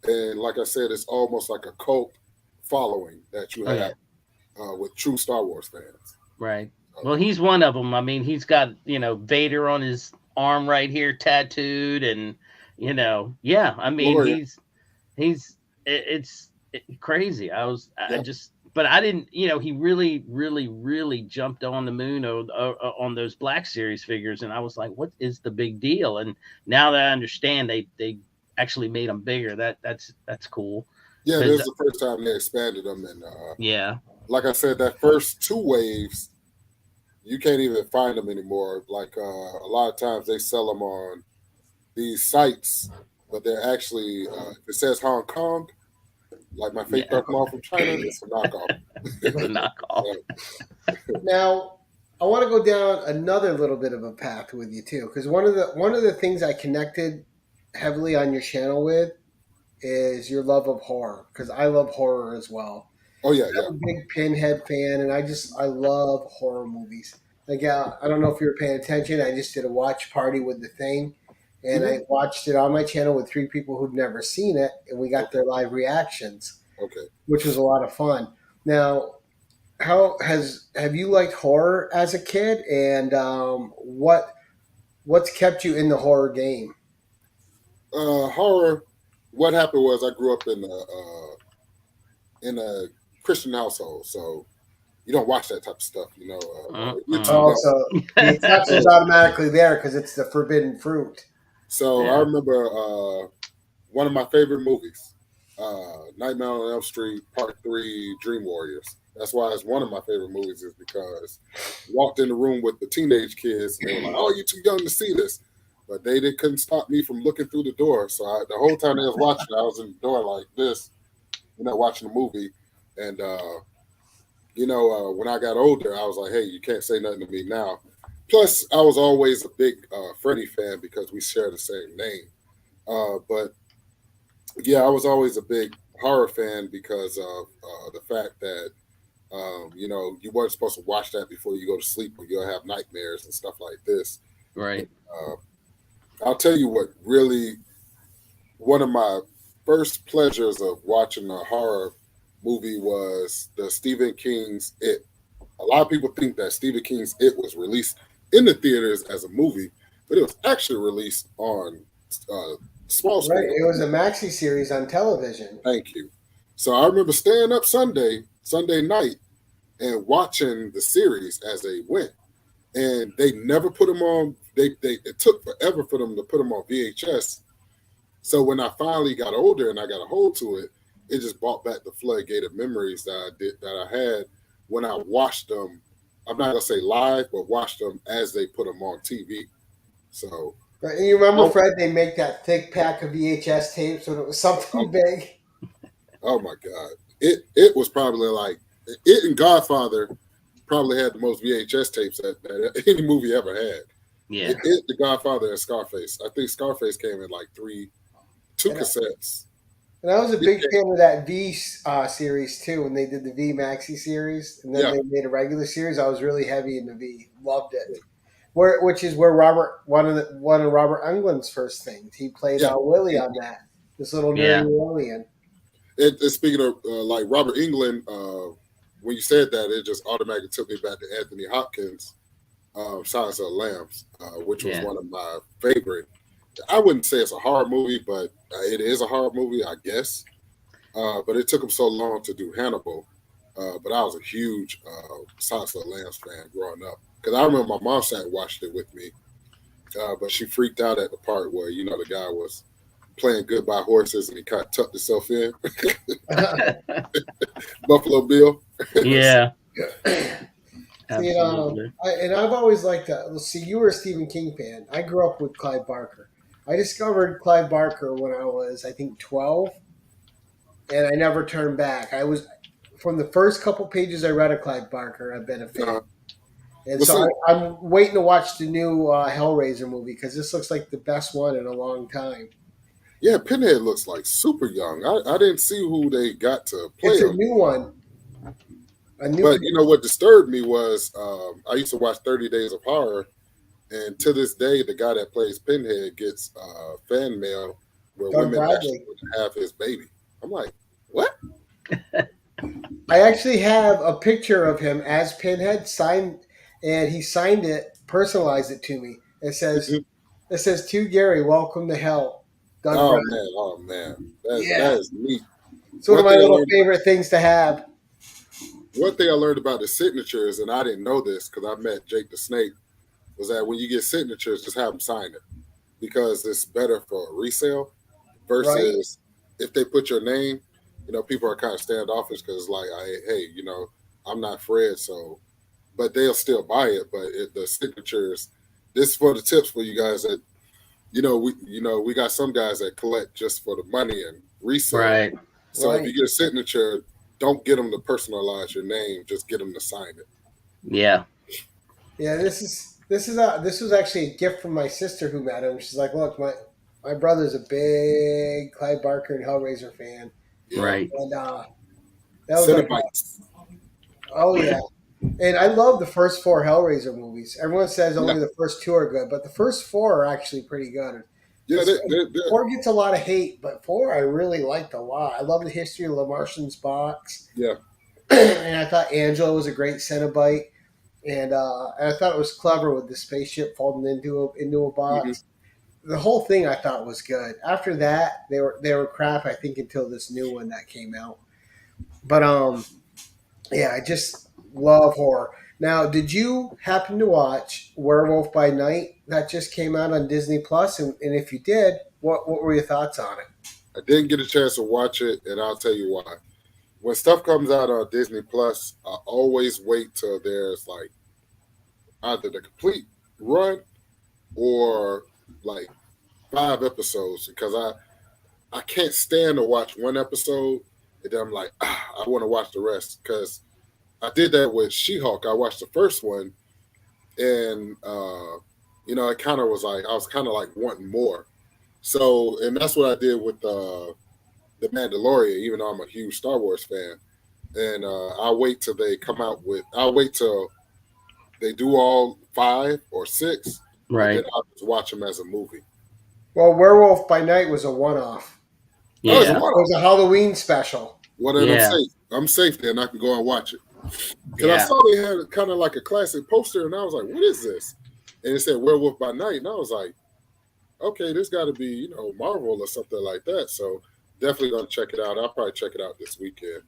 And like I said, it's almost like a cult following that you have with true Star Wars fans. Right. Well, he's one of them. I mean, he's got, you know, Vader on his arm right here tattooed, and, you know, I mean, it's crazy. But I didn't, you know, he really jumped on the moon on those Black Series figures, and I was like, what is the big deal? And now that I understand, they actually made them bigger. That's cool. Yeah, this is the first time they expanded them, and like I said, that first two waves, you can't even find them anymore. Like a lot of times they sell them on these sites, but they're actually if it says Hong Kong, like my fake Darth Maul from China, it's a knockoff. It's a knockoff. Now, I want to go down another little bit of a path with you too, because one of the things I connected heavily on your channel with is your love of horror, because I love horror as well. Oh yeah, yeah. I'm a big Pinhead fan, and I love horror movies. Like, I don't know if you were paying attention. I just did a watch party with The Thing, and I watched it on my channel with 3 people who'd never seen it, and we got their live reactions, Okay. which was a lot of fun. Now, have you liked horror as a kid, and what's kept you in the horror game? Horror. What happened was I grew up in a Christian household, so you don't watch that type of stuff, you know. You're too young. So the exception's automatically there because it's the forbidden fruit. So I remember one of my favorite movies, Nightmare on Elm Street Part 3, Dream Warriors. That's why it's one of my favorite movies, is because I walked in the room with the teenage kids and they were like, "Oh, you're too young to see this." But they couldn't stop me from looking through the door. So the whole time they was watching, I was in the door like this, watching the movie. And, when I got older, I was like, hey, you can't say nothing to me now. Plus, I was always a big Freddy fan because we share the same name. But, yeah, I was always a big horror fan because of the fact that, you weren't supposed to watch that before you go to sleep or you'll have nightmares and stuff like this. Right. I'll tell you what really, one of my first pleasures of watching a horror movie was the Stephen King's It. A lot of people think that Stephen King's It was released in the theaters as a movie, but it was actually released on small screen. Right, it was a maxi series on television. Thank you. So I remember staying up Sunday night, and watching the series as they went. And they never put them on. It took forever for them to put them on VHS. So when I finally got older and I got a hold to it, it just brought back the floodgate of memories that I had when I watched them. I'm not gonna say live, but watched them as they put them on TV. So, right. And you remember, Fred? They make that thick pack of VHS tapes when it was something big. Oh my God! It was probably like it and Godfather probably had the most VHS tapes that any movie ever had. Yeah. It, The Godfather, and Scarface. I think Scarface came in like two cassettes. And I was a big fan of that V series too. When they did the V Maxi series, and then they made a regular series, I was really heavy in the V. Loved it. Which is where one of Robert Englund's first things. He played Willie on that. This little nerdy alien. Speaking of like Robert Englund, when you said that, it just automatically took me back to Anthony Hopkins' Silence of the Lambs, which was one of my favorite. I wouldn't say it's a horror movie, but it is a horror movie, I guess. But it took him so long to do Hannibal. But I was a huge Silence of the Lambs fan growing up. Because I remember my mom sat and watched it with me. But she freaked out at the part where, the guy was playing Goodbye Horses and he kind of tucked himself in. Buffalo Bill. Yeah. Absolutely. And I've always liked that. See, you were a Stephen King fan. I grew up with Clive Barker. I discovered Clive Barker when I was, I think, 12, and I never turned back. I was, from the first couple pages I read of Clive Barker, I've been a fan. And so I'm waiting to watch the new Hellraiser movie because this looks like the best one in a long time. Yeah, Pinhead looks like super young. I didn't see who they got to play him. It's a new one. But what disturbed me was I used to watch 30 Days of Horror, and to this day, the guy that plays Pinhead gets fan mail where women actually have his baby. I'm like, what? I actually have a picture of him as Pinhead signed, and he signed it, personalized it to me. It says, "It says to Gary, welcome to hell." Doug Brown. Oh man, that is neat. It's one of my little favorite things to have. One thing I learned about the signatures, and I didn't know this because I met Jake the Snake, was that when you get signatures, just have them sign it because it's better for resale versus if they put your name. People are kind of standoffish because it's like, hey, I'm not Fred, so, but they'll still buy it. But the signatures, this is for the tips for you guys that, we got some guys that collect just for the money and resale. Right. So if you get a signature, don't get them to personalize your name. Just get them to sign it. Yeah. Yeah. This was actually a gift from my sister who met him. She's like, look, My brother's a big Clive Barker and Hellraiser fan, Yeah. Right. and that was like, Cenobites. oh yeah. And I love the first 4 Hellraiser movies. Everyone says only the first 2 are good, but the first 4 are actually pretty good. Yeah, they're 4 gets a lot of hate, but 4 I really liked a lot. I love the history of the Martian's box. yeah. And I thought Angela was a great Cenobite. And I thought it was clever with the spaceship folding into a box. The whole thing I thought was good. After that, they were crap. I think until this new one that came out. But yeah, I just love horror. Now, did you happen to watch Werewolf by Night that just came out on Disney Plus? And if you did, what were your thoughts on it? I didn't get a chance to watch it, and I'll tell you why. When stuff comes out on Disney Plus, I always wait till there's like either the complete run or like 5 episodes, because I can't stand to watch one episode and then I'm like, I want to watch the rest, because I did that with She-Hulk. I watched the first one, and it kind of was like I was kind of like wanting more. So, and that's what I did with the Mandalorian. Even though I'm a huge Star Wars fan, and I'll wait till they come out with. I'll wait till they do all 5 or 6, Right. And then I'll just watch them as a movie. Well, Werewolf by Night was a one-off. Yeah. It was a Halloween special. Well, then Yeah. I'm safe then. I can go and watch it. Because Yeah. I saw they had kind of like a classic poster, and I was like, what is this? And it said Werewolf by Night, and I was like, okay, this got to be, Marvel or something like that. So definitely going to check it out. I'll probably check it out this weekend.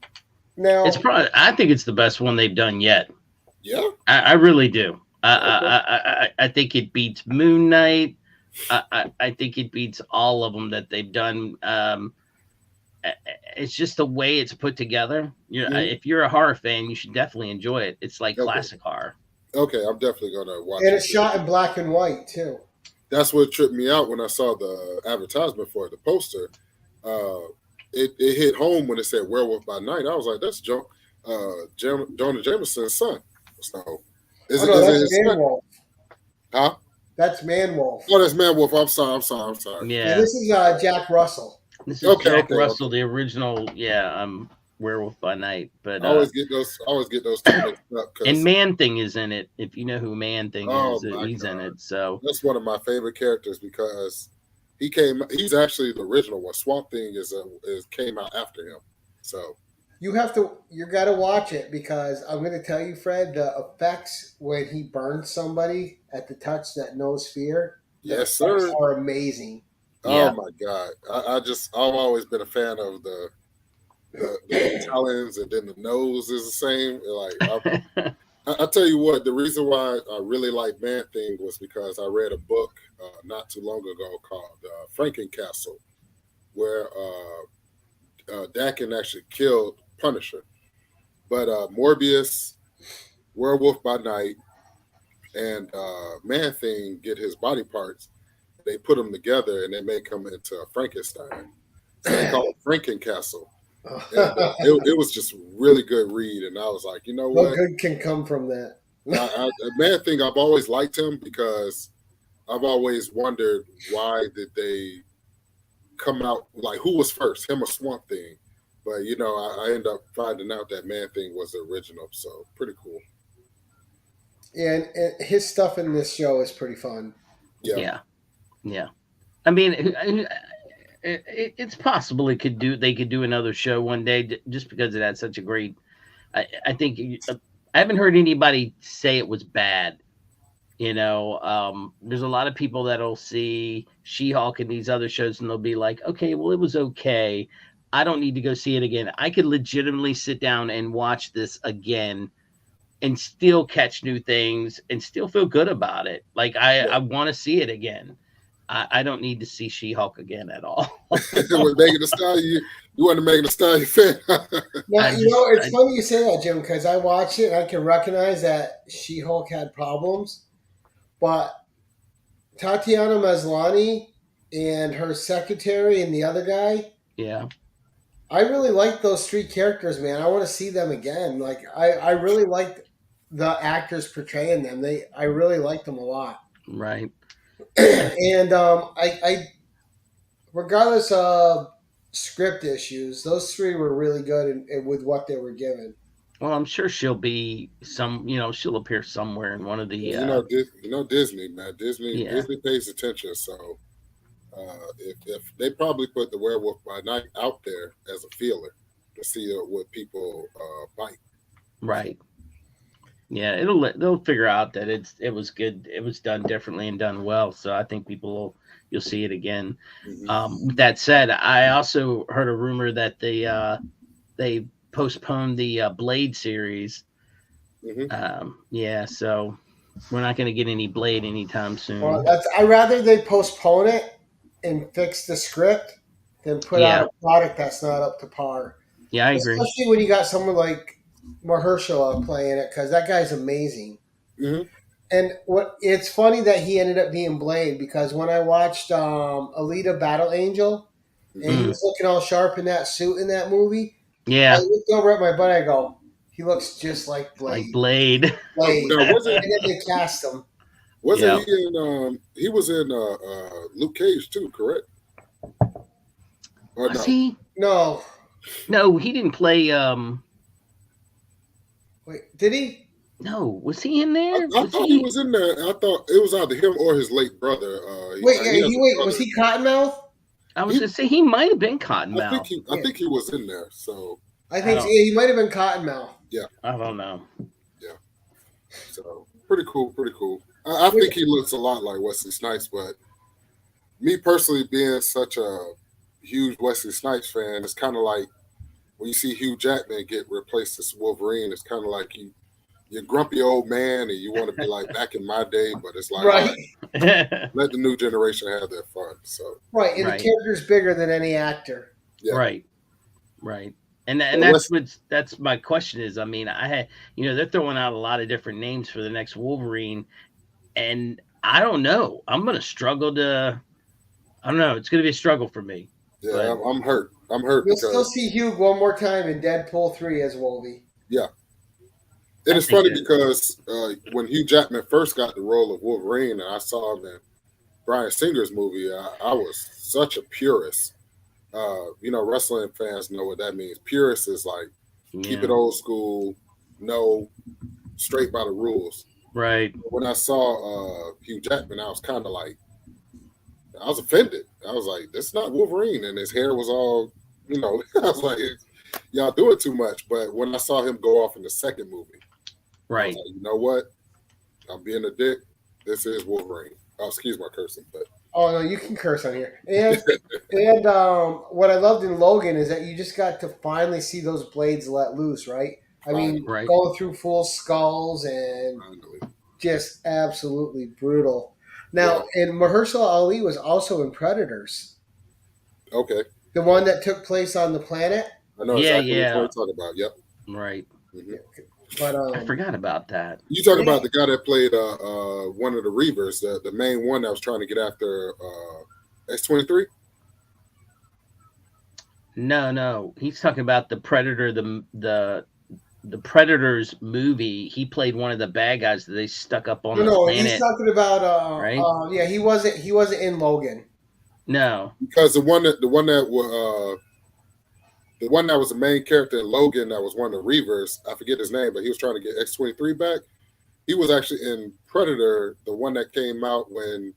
Now, I think it's the best one they've done yet. Yeah? I really do. I think it beats Moon Knight. I think it beats all of them that they've done. It's just the way it's put together. If you're a horror fan, you should definitely enjoy it. It's like classic horror. Okay, I'm definitely going to watch it. And it's shot in black and white, too. That's what tripped me out when I saw the advertisement for it, the poster. It hit home when it said Werewolf by Night. I was like, that's Jonah Jameson's son. So, that's Man-Wolf. Huh? That's Man-Wolf. Oh, that's Man-Wolf. I'm sorry. Yeah. This is Jack Russell. This is Jack Russell, the original. Yeah, Werewolf by Night. But I always get those two mixed up. And Man-Thing is in it. If you know who Man-Thing is, he's in it. So that's one of my favorite characters, because he's actually the original one. Swamp Thing came out after him. So you got to watch it, because I'm going to tell you, Fred, the effects when he burns somebody at the touch that knows fear. Yes, sir. Are amazing. Oh my God! I've always been a fan of the talons, and then the nose is the same. Like I tell you what, the reason why I really like Man-Thing was because I read a book not too long ago called Frankencastle, where Dakin actually killed Punisher, but Morbius, Werewolf by Night, and Man-Thing get his body parts. They put them together and they make him into a Frankenstein. So they call it Frankencastle. And, it was just really good read, and I was like, you know what? What good can come from that? Man-Thing, I've always liked him, because I've always wondered, why did they come out, like, who was first, him or Swamp Thing? But I end up finding out that Man-Thing was the original, so pretty cool. And his stuff in this show is pretty fun. Yeah. I mean, it's possible they could do another show one day, just because it had such a great. I think I haven't heard anybody say it was bad. There's a lot of people that'll see She-Hulk and these other shows, and they'll be like, okay, well, it was okay. I don't need to go see it again. I could legitimately sit down and watch this again and still catch new things and still feel good about it. Like I want to see it again. I don't need to see She-Hulk again at all. With Megan Thee Stallion, you want to Megan Thee Stallion fan? Now, it's funny you say that, Jim, because I watched it and I can recognize that She-Hulk had problems, but Tatiana Maslany and her secretary and the other guy, yeah, I really like those 3 characters, man. I want to see them again. Like I really liked the actors portraying them. I really liked them a lot. right. And I regardless of script issues, those three were really good with what they were given. Well, I'm sure she'll be she'll appear somewhere in one of the. Disney, man. Disney pays attention. So if they probably put the Werewolf by Night out there as a feeler to see what people bite. Right. Yeah, they'll figure out that it was good. It was done differently and done well. So I think you'll see it again. Mm-hmm. With that said, I also heard a rumor that they postponed the Blade series. Mm-hmm. So we're not going to get any Blade anytime soon. Well, I'd rather they postpone it and fix the script than put out a product that's not up to par. Yeah, I agree. Especially when you got someone like Mahershala playing it, because that guy's amazing. Mm-hmm. And it's funny that he ended up being Blade, because when I watched Alita Battle Angel and he was looking all sharp in that suit in that movie, I looked over at my buddy, I go, he looks just like Blade. Like Blade. And then they cast him. Wasn't he in he was in Luke Cage too, correct? Or was he? No. No, he didn't play Wait, did he? No, was he in there? I thought he was in there. I thought it was either him or his late brother. Was he Cottonmouth? I was going to say he might have been Cottonmouth. I think he was in there. So I think he might have been Cottonmouth. Yeah, I don't know. Yeah, so pretty cool. I think he looks a lot like Wesley Snipes, but me personally, being such a huge Wesley Snipes fan, it's kind of like when you see Hugh Jackman get replaced as Wolverine. It's kind of like you're a grumpy old man and you want to be like back in my day, but it's like, right. Let the new generation have their fun. So the character's bigger than any actor. Yeah. Right. And that's my question is, I mean, I had, they're throwing out a lot of different names for the next Wolverine, and I don't know. I'm going to struggle I don't know. It's going to be a struggle for me. Yeah, I'm hurt. You'll still see Hugh one more time in Deadpool 3 as Wolvie. Yeah. And it's funny because when Hugh Jackman first got the role of Wolverine, and I saw him in Bryan Singer's movie, I was such a purist. Wrestling fans know what that means. Purist is like, keep it old school, straight by the rules. Right. When I saw Hugh Jackman, I was kind of like, I was offended. I was like, that's not Wolverine. And his hair was all, I was like, y'all doing too much. But when I saw him go off in the second movie, right. I was like, you know what? I'm being a dick. This is Wolverine. Oh, excuse my cursing, but. Oh, no, you can curse on here. And what I loved in Logan is that you just got to finally see those blades let loose, right? I mean, going through full skulls and just absolutely brutal. Now, and Mahershala Ali was also in Predators. Okay. The one that took place on the planet? I know exactly what you're talking about. Yep. Right. Mm-hmm. But I forgot about that. You talking about the guy that played one of the Reavers, the main one that was trying to get after X-23? No. He's talking about the Predator, the Predators movie. He played one of the bad guys that they stuck up on the planet. He's talking about right? He wasn't in Logan. No. Because the one that was the main character in Logan, that was one of the Reavers, I forget his name, but he was trying to get X-23 back. He was actually in Predator, the one that came out when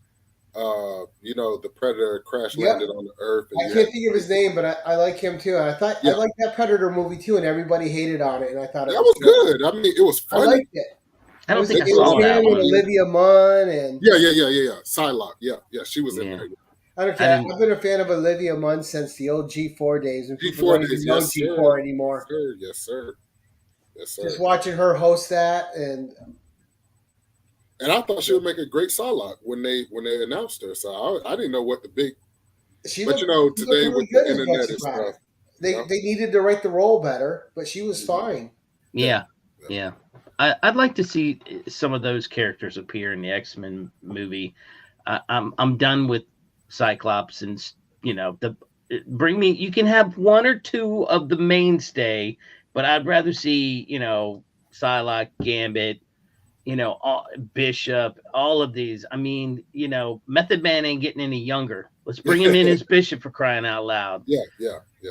the Predator crash landed on the Earth. I can't think of his name, but I like him too. I thought I liked that Predator movie too, and everybody hated on it, and I thought it was good. I mean, it was funny. I liked it. I don't think I saw that one. Olivia Munn and Psylocke. Yeah, she was in there. I don't care. I've been a fan of Olivia Munn since the old G4 days, and people don't even know G4 anymore. Yes, sir. Just watching her host that, and I thought she would make a great Psylocke when they announced her. So I didn't know what the big. Today with the internet and stuff, they needed to write the role better, but she was fine. Yeah. I'd like to see some of those characters appear in the X-Men movie. I'm done with Cyclops, and bring me. You can have one or two of the mainstay, but I'd rather see Psylocke, Gambit, Bishop, all of these. I mean, Method Man ain't getting any younger. Let's bring him in as Bishop, for crying out loud. Yeah.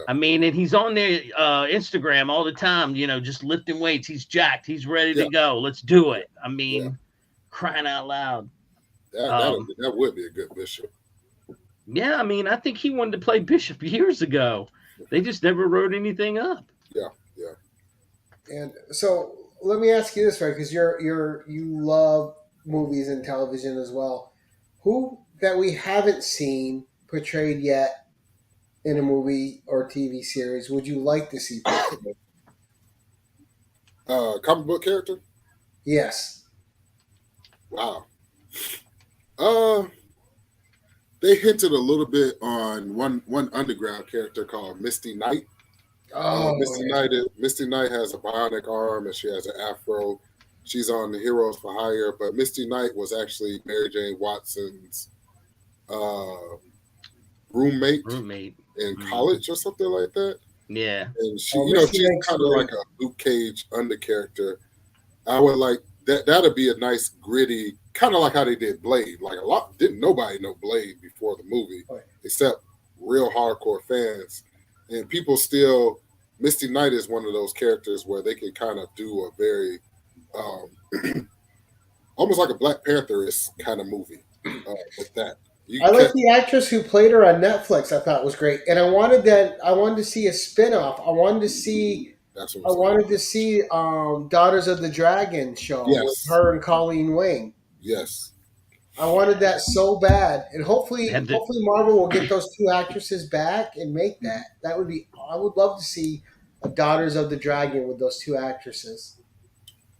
I mean, and he's on their Instagram all the time, just lifting weights. He's jacked. He's ready to go. Let's do it. I mean, crying out loud. That would be a good Bishop. Yeah, I mean, I think he wanted to play Bishop years ago. They just never wrote anything up. Yeah. And so let me ask you this, right? Because you love movies and television as well. Who that we haven't seen portrayed yet in a movie or TV series would you like to see portrayed? Comic book character? Yes. Wow. They hinted a little bit on one underground character called Misty Knight. Misty Knight has a bionic arm and she has an afro. She's on the Heroes for Hire, but Misty Knight was actually Mary Jane Watson's roommate in college or something like that. Yeah. And she, she's kind of like a Luke Cage under character. I would like that. That'd be a nice gritty, kind of like how they did Blade. Like nobody know Blade before the movie, except real hardcore fans. And people still, Misty Knight is one of those characters where they can kind of do a very, almost like a Black Panther-ish kind of movie with that. I like the actress who played her on Netflix. I thought was great, and I wanted to see a spinoff. I wanted to see Daughters of the Dragon show with her and Colleen Wing. Yes. I wanted that so bad, and hopefully Marvel will get those two actresses back and make that. That would be. I would love to see a Daughters of the Dragon with those two actresses.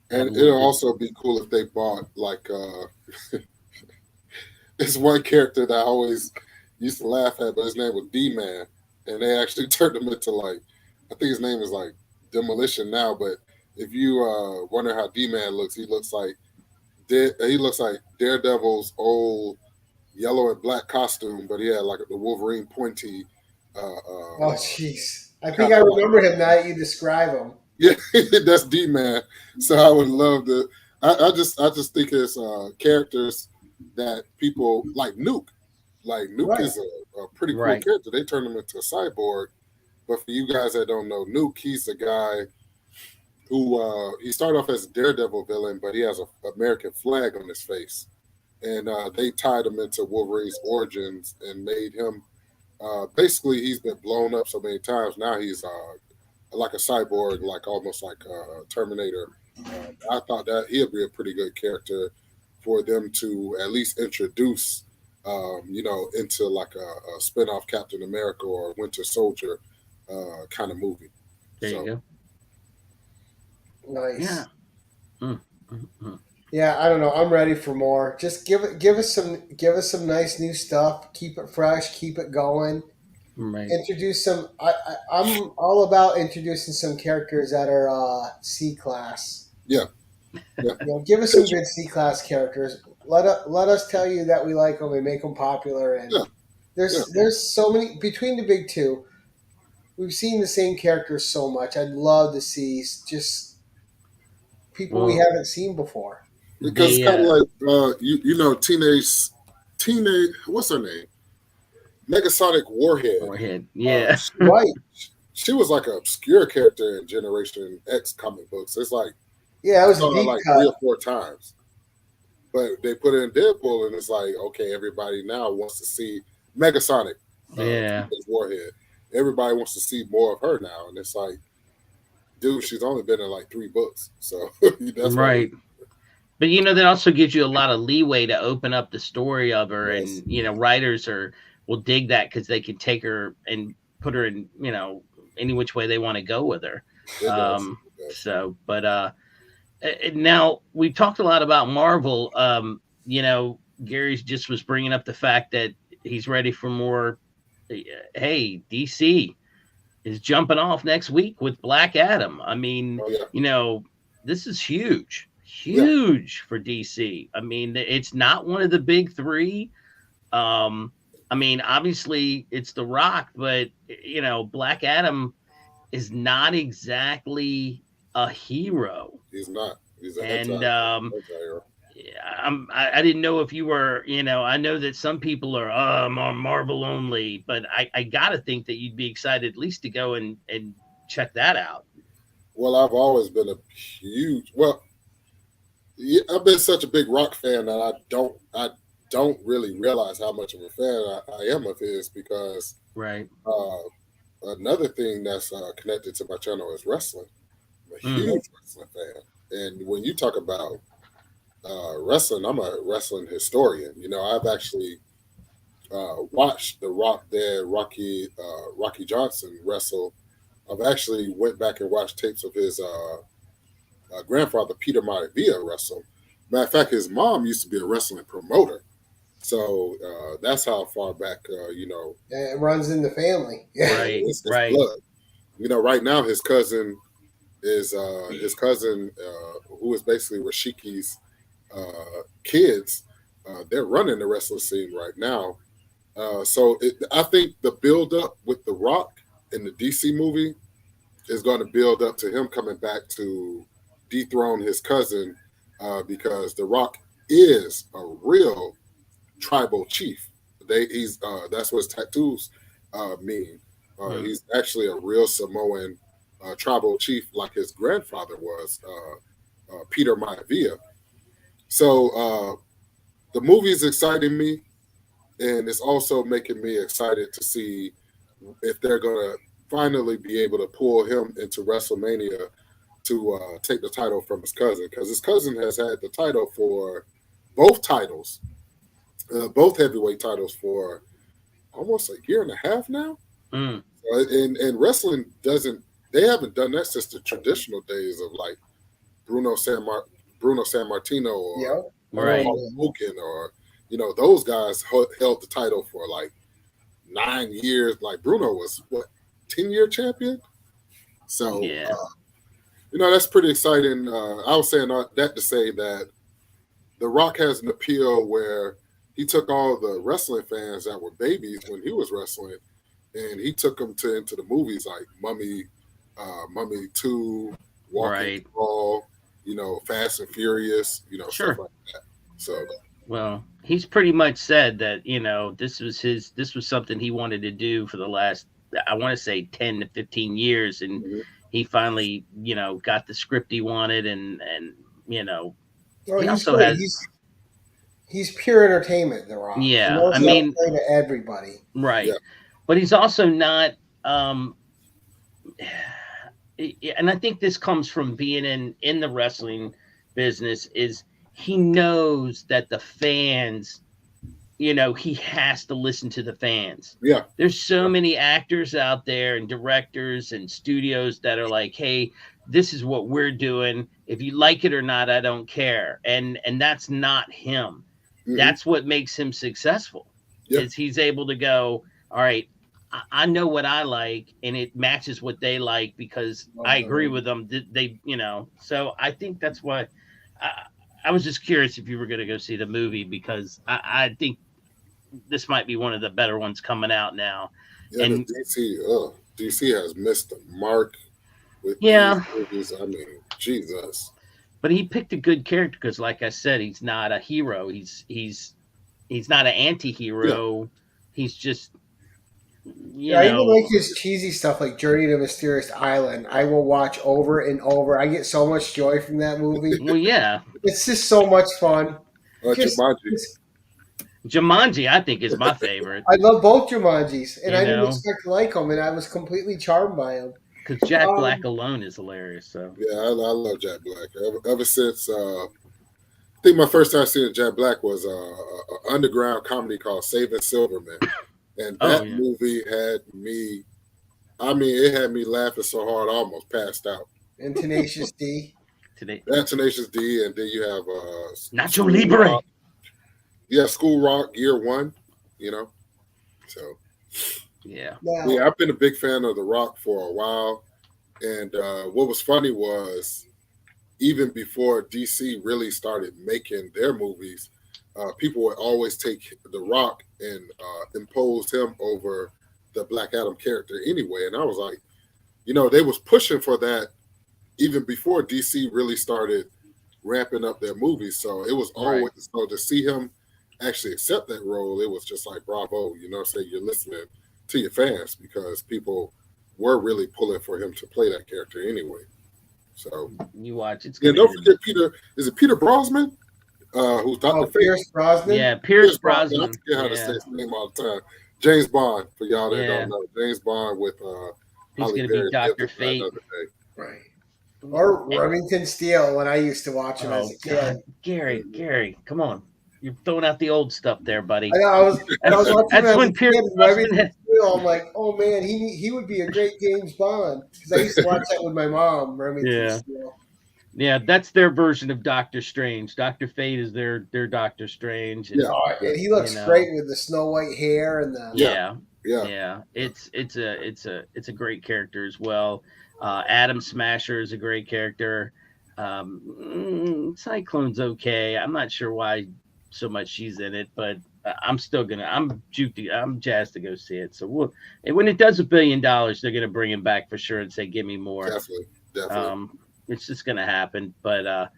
And it'll also be cool if they bought like this one character that I always used to laugh at, but his name was D-Man, and they actually turned him into like, I think his name is like Demolition now. But if you wonder how D-Man looks, he looks like Daredevil's old yellow and black costume, but he had like the Wolverine pointy. Oh, jeez! I think I remember him now that you describe him. Yeah, that's D-Man. So I would love to. I just think it's characters that people like Nuke. Like Nuke is a pretty cool character. They turned him into a cyborg. But for you guys that don't know Nuke, he's the guy who he started off as a Daredevil villain, but he has an American flag on his face. And they tied him into Wolverine's origins and made him basically he's been blown up so many times. Now he's like a cyborg, like almost like a Terminator. I thought that he'd be a pretty good character for them to at least introduce, into like a spin-off Captain America or Winter Soldier kind of movie. There you go. Nice. Yeah. Yeah, I don't know. I'm ready for more. Just give us some nice new stuff. Keep it fresh. Keep it going. Right. Introduce some. I'm all about introducing some characters that are C class. Yeah. Give us some good C class characters. Let us tell you that we like them and make them popular. And there's so many between the big two. We've seen the same characters so much. I'd love to see just people we haven't seen before. Because kind of like teenage. What's her name? Megasonic Warhead. Yeah. Right. She was like an obscure character in Generation X comic books. It's like it was a deep like cut. 3 or 4 times. But they put it in Deadpool, and it's like, okay, everybody now wants to see Megasonic. Warhead. Everybody wants to see more of her now, and it's like, dude, she's only been in like 3 books, so that's right. But that also gives you a lot of leeway to open up the story of her, and writers will dig that because they can take her and put her in any which way they want to go with her. So, but now we've talked a lot about Marvel. Gary's just was bringing up the fact that he's ready for more. Hey, DC is jumping off next week with Black Adam. I mean, this is huge for DC. I mean, it's not one of the big 3. I mean, obviously it's The Rock, but Black Adam is not exactly a hero. He's not. He's an and anti-hero. I didn't know if you were, I know that some people are Marvel only, but I gotta think that you'd be excited at least to go and check that out. Well, I've always been a huge yeah, I've been such a big rock fan that I don't really realize how much of a fan I am of his, because Right. another thing that's connected to my channel is wrestling. I'm a huge wrestling fan, and when you talk about wrestling, I'm a wrestling historian. I've actually watched the Rock dad, Rocky Johnson, wrestle. I've actually went back and watched tapes of his grandfather, Peter Maivia, wrestle. Matter of fact, his mom used to be a wrestling promoter. So that's how far back, It runs in the family. Right, it's right. blood. Right now his cousin is who is basically Rashiki's kids. They're running the wrestling scene right now. I think the build up with The Rock in the DC movie is going to build up to him coming back to dethrone his cousin, because The Rock is a real tribal chief. That's what his tattoos mean. He's actually a real Samoan tribal chief, like his grandfather was, Peter Maivia. So the movie is exciting me, and it's also making me excited to see if they're going to finally be able to pull him into WrestleMania to take the title from his cousin, because his cousin has had the title for both titles, both heavyweight titles, for almost a year and a half now. And wrestling they haven't done that since the traditional days of like Bruno Sammartino or Right. Hogan, or those guys held the title for like 9 years. Like Bruno was 10-year champion. So Yeah. that's pretty exciting. I was saying that to say that The Rock has an appeal where he took all the wrestling fans that were babies when he was wrestling, and he took them into the movies like Mummy 2, Walking Tall, Fast and Furious, Sure. stuff like that. So, well, he's pretty much said that this was something he wanted to do for the last, I want to say 10 to 15 years, and he finally got the script he wanted, and Well, he also has. He's pure entertainment, The Rock. Yeah, he knows I how mean, to play to everybody. Right. Yeah. But he's also not. And I think this comes from being in the wrestling business. Is he knows that the fans, he has to listen to the fans. Yeah. There's so many actors out there and directors and studios that are like, hey, this is what we're doing. If you like it or not, I don't care. And that's not him. That's what makes him successful. Is he's able to go, all right, I know what I like, and it matches what they like because I agree with them. They, so I think that's why I was just curious if you were going to go see the movie, because I think this might be one of the better ones coming out now. Yeah, and DC has missed the mark with these movies. I mean, Jesus. But he picked a good character because, like I said, he's not a hero. He's not an anti-hero. Yeah. He's just, I even like his cheesy stuff like Journey to Mysterious Island. I will watch over and over. I get so much joy from that movie. Well, yeah. It's just so much fun. Jumanji, I think, is my favorite. I love both Jumanjis, and I didn't expect to like them, and I was completely charmed by them. Because Jack Black alone is hilarious. So yeah, I love Jack Black. Ever since I think my first time seeing Jack Black was an underground comedy called Saving Silverman, and that movie had me. I mean, it had me laughing so hard I almost passed out. And Tenacious D. Tenacious D, and then you have Nacho Libre. Rock. Yeah, School Rock, Year One. So. Yeah. Yeah, I've been a big fan of The Rock for a while. And what was funny was, even before DC really started making their movies, people would always take The Rock and impose him over the Black Adam character anyway. And I was like, they was pushing for that even before DC really started ramping up their movies. So it was always so to see him actually accept that role, it was just like bravo. You know, say you're listening to your fans because people were really pulling for him to play that character anyway. So you watch. It's and don't forget Peter. Is it Peter Brosnan? Who's Dr. Pierce Brosnan? Yeah, Pierce Brosnan. I forget how to say his name all the time. James Bond, for y'all that don't know. James Bond with he's going to be Dr. Fate. Right. Or Remington Steele when I used to watch him as a kid. Gary, come on. You're throwing out the old stuff there, buddy. I know, I was watching that's when Pierce Brosnan. I'm like, oh man, he would be a great James Bond because I used to watch that with my mom. Remington Steele. Yeah, that's their version of Doctor Strange. Dr. Fate is their Doctor Strange. And, and he looks great with the Snow White hair and the yeah. It's a great character as well. Adam Smasher is a great character. Cyclone's okay. I'm not sure why so much she's in it, but I'm jazzed to go see it. So when it does $1 billion, they're gonna bring him back for sure and say, "Give me more." Definitely. It's just gonna happen. But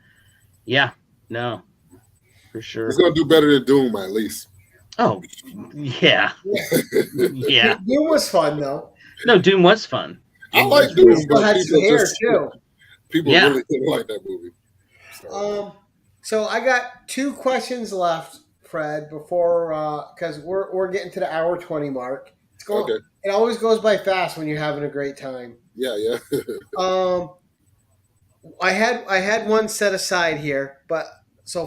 for sure. It's gonna do better than Doom at least. Oh, yeah. Yeah. Doom was fun though. No, Doom was fun. I like Doom. Still had some hair too. People really didn't like that movie. So I got 2 questions left, Fred, before because we're getting to the hour 20 mark. It's going. Okay. It always goes by fast when you're having a great time. Yeah. I had one set aside here, but so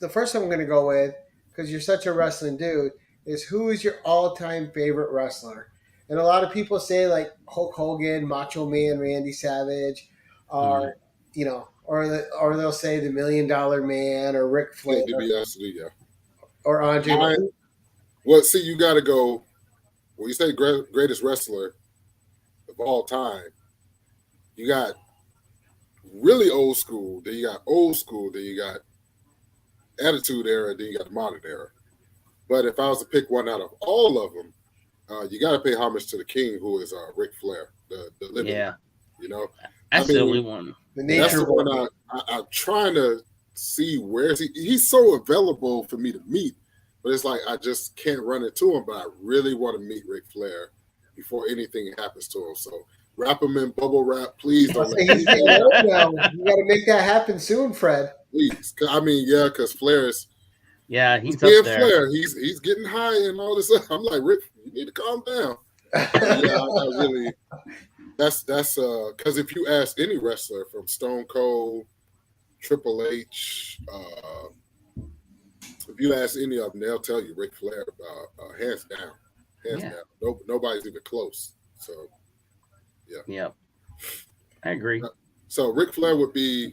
the first I'm going to go with, because you're such a wrestling dude, is who is your all-time favorite wrestler? And a lot of people say like Hulk Hogan, Macho Man, Randy Savage, or or they'll say the $1 Million Man or Ric Flair, or Andre. Well, see, you got to go. When you say greatest wrestler of all time, you got really old school, then you got old school, then you got Attitude Era, then you got the modern era. But if I was to pick one out of all of them, you got to pay homage to the king, who is Ric Flair, the living. Yeah. That's the only one. That's the one I'm trying to see where he's so available for me to meet, but it's like I just can't run into him. But I really want to meet Ric Flair before anything happens to him. So wrap him in bubble wrap, please. Don't let you got to make that happen soon, Fred. Please, because Flair is. Yeah, he's up there. Flair. He's getting high and all this stuff. I'm like, Rick, you need to calm down. I really. That's because if you ask any wrestler from Stone Cold, Triple H, if you ask any of them, they'll tell you Ric Flair, hands down. Nobody's even close. So, yeah, I agree. So Ric Flair would be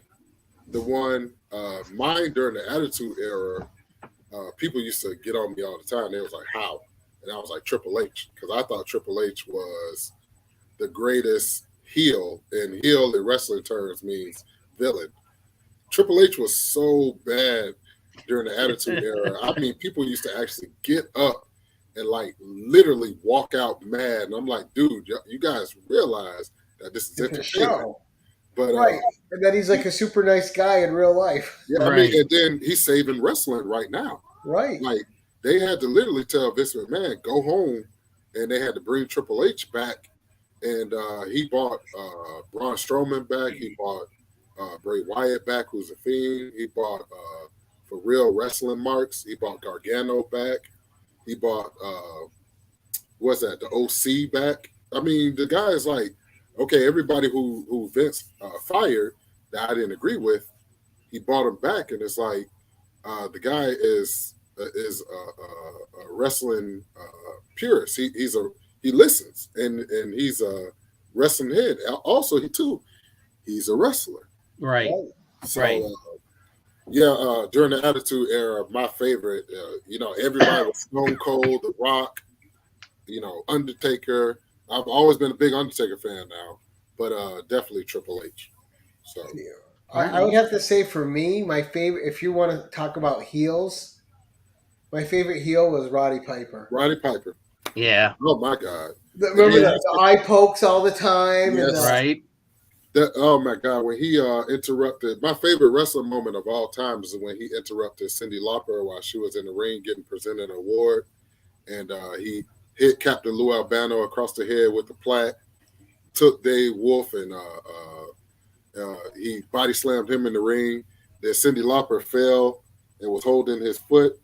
the one. Mine during the Attitude Era, people used to get on me all the time. They was like, "How?" And I was like, "Triple H," because I thought Triple H was the greatest heel, and heel in wrestling terms means villain. Triple H was so bad during the Attitude Era. I mean, people used to actually get up and like literally walk out mad. And I'm like, dude, you guys realize that this is entertainment. But and that he's like a super nice guy in real life. Yeah, I mean, and then he's saving wrestling right now. Right. Like they had to literally tell Vince McMahon, go home, and they had to bring Triple H back. And he bought Braun Strowman back. He bought Bray Wyatt back, who's a Fiend. He bought for real wrestling marks. He bought Gargano back. He bought the OC back. I mean, the guy is like, okay, everybody who Vince fired that I didn't agree with, he bought him back, and it's like the guy is a wrestling purist. He listens, and he's a wrestling head. Also, he's a wrestler. Right. So, during the Attitude Era, my favorite, everybody was Stone Cold, The Rock, Undertaker. I've always been a big Undertaker fan now, but definitely Triple H. So, I would have to say for me, my favorite, if you want to talk about heels, my favorite heel was Roddy Piper. Roddy Piper. Yeah. Oh my God. Remember the eye pokes all the time. Yes. And right. Oh my God, when he interrupted, my favorite wrestling moment of all time is when he interrupted Cyndi Lauper while she was in the ring getting presented an award, and he hit Captain Lou Albano across the head with the plaque, took Dave Wolf, and he body slammed him in the ring. Then Cyndi Lauper fell and was holding his foot,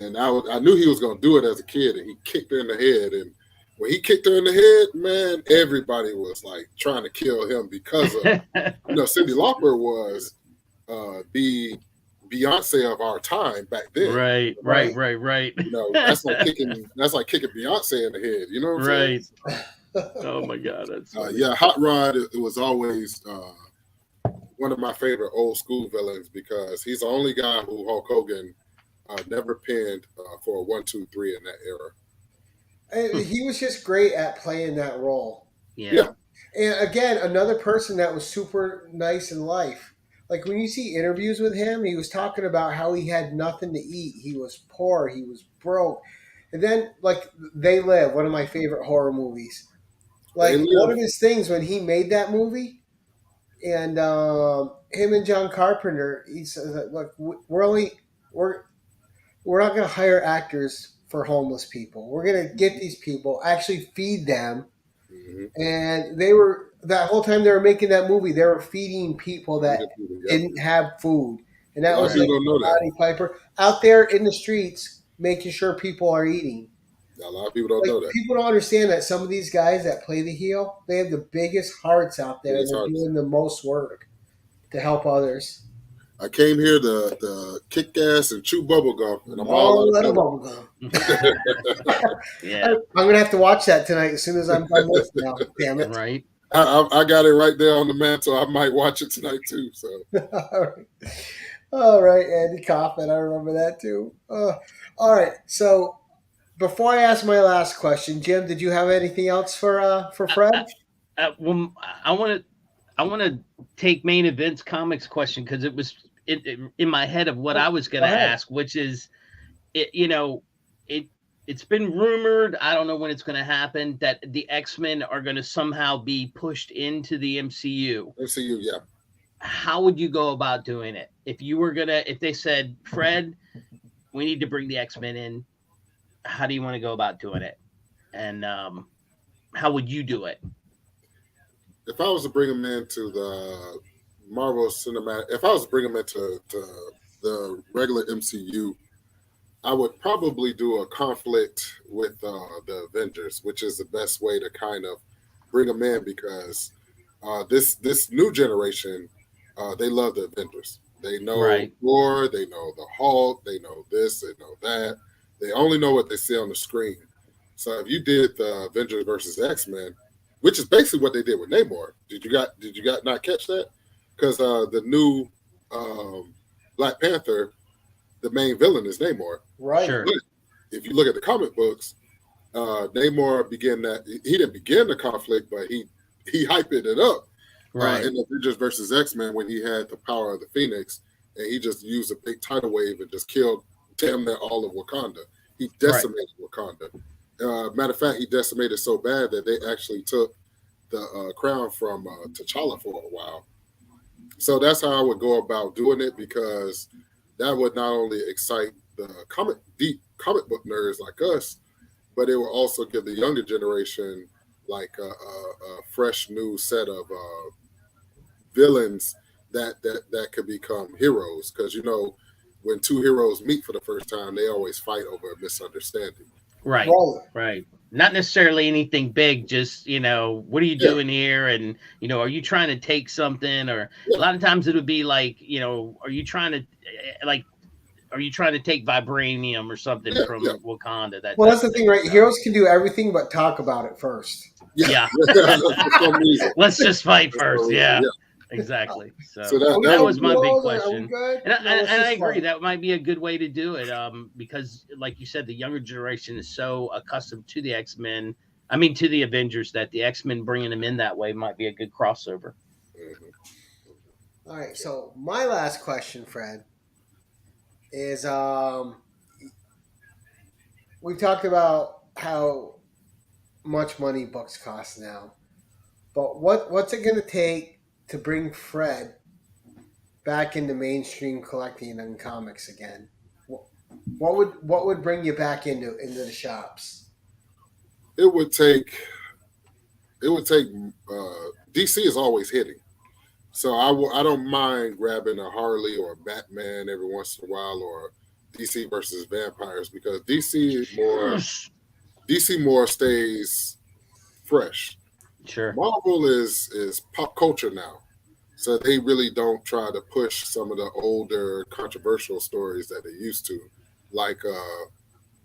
and I knew he was going to do it as a kid, and he kicked her in the head. And when he kicked her in the head, man, everybody was like trying to kill him because of, Cyndi Lauper was the Beyonce of our time back then. Right. That's like kicking Beyonce in the head. You know what I'm saying? Oh my God, that's Hot Rod. It was always one of my favorite old school villains because he's the only guy who Hulk Hogan never pinned for a 1, 2, 3 in that era. And he was just great at playing that role. Yeah. And again, another person that was super nice in life. Like when you see interviews with him, he was talking about how he had nothing to eat. He was poor. He was broke. And then, like, They Live, one of my favorite horror movies. Like, one of his things when he made that movie, and him and John Carpenter, he says, look, we're not going to hire actors for homeless people. We're going to get these people, actually feed them. Mm-hmm. And that whole time they were making that movie, they were feeding people that didn't have food. And that was like Roddy Piper out there in the streets making sure people are eating. A lot of people don't know that. People don't understand that some of these guys that play the heel, they have the biggest hearts out there. They're doing the most work to help others. I came here to kick ass and chew bubble gum, and I'm all out of bubble gum. Yeah, I'm gonna have to watch that tonight as soon as I'm done this now. Damn it! Right, I got it right there on the mantle. I might watch it tonight too. So all right, Andy Kaufman, I remember that too. All right, so before I ask my last question, Jim, did you have anything else for Fred? Well, I want to take Main Event's comics question because it was in my head of what I was going to ask, which is, it's been rumored, I don't know when it's going to happen, that the X-Men are going to somehow be pushed into the MCU. MCU, yeah. How would you go about doing it? If they said, Fred, we need to bring the X-Men in, how do you want to go about doing it? And how would you do it? If I was to bring them into the Marvel Cinematic, if I was to bring them into the regular MCU, I would probably do a conflict with the Avengers, which is the best way to kind of bring them in because this new generation, they love the Avengers. They know Thor, they know the Hulk, they know this, they know that. They only know what they see on the screen. So if you did the Avengers versus X-Men, which is basically what they did with Namor. Did you not catch that? Because the new Black Panther, the main villain is Namor. Right. Sure. But if you look at the comic books, Namor he didn't begin the conflict, but he hyped it up in the Avengers versus X-Men when he had the power of the Phoenix, and he just used a big tidal wave and just killed damn near all of Wakanda. He decimated Wakanda. Matter of fact, he decimated so bad that they actually took the crown from T'Challa for a while. So that's how I would go about doing it because that would not only excite the deep comic book nerds like us, but it will also give the younger generation like a fresh new set of villains that could become heroes. Because when two heroes meet for the first time, they always fight over a misunderstanding. Right. Not necessarily anything big, just, what are you doing here? And, are you trying to take something? Or a lot of times it would be like, are you trying to take vibranium or something from Wakanda? That's the thing, right? Heroes can do everything but talk about it first. Yeah. Let's just fight first. Yeah. Exactly. So that was my big question. And I agree that might be a good way to do it because, like you said, the younger generation is so accustomed to the X-Men, to the Avengers, that the X-Men bringing them in that way might be a good crossover. All right. So my last question, Fred, is we've talked about how much money books cost now, but what's it going to take to bring Fred back into mainstream collecting and comics again, what would bring you back into the shops? It would take. DC is always hitting, so I don't mind grabbing a Harley or a Batman every once in a while, or DC versus vampires, because DC more stays fresh. Sure. Marvel is pop culture now, so they really don't try to push some of the older controversial stories that they used to, like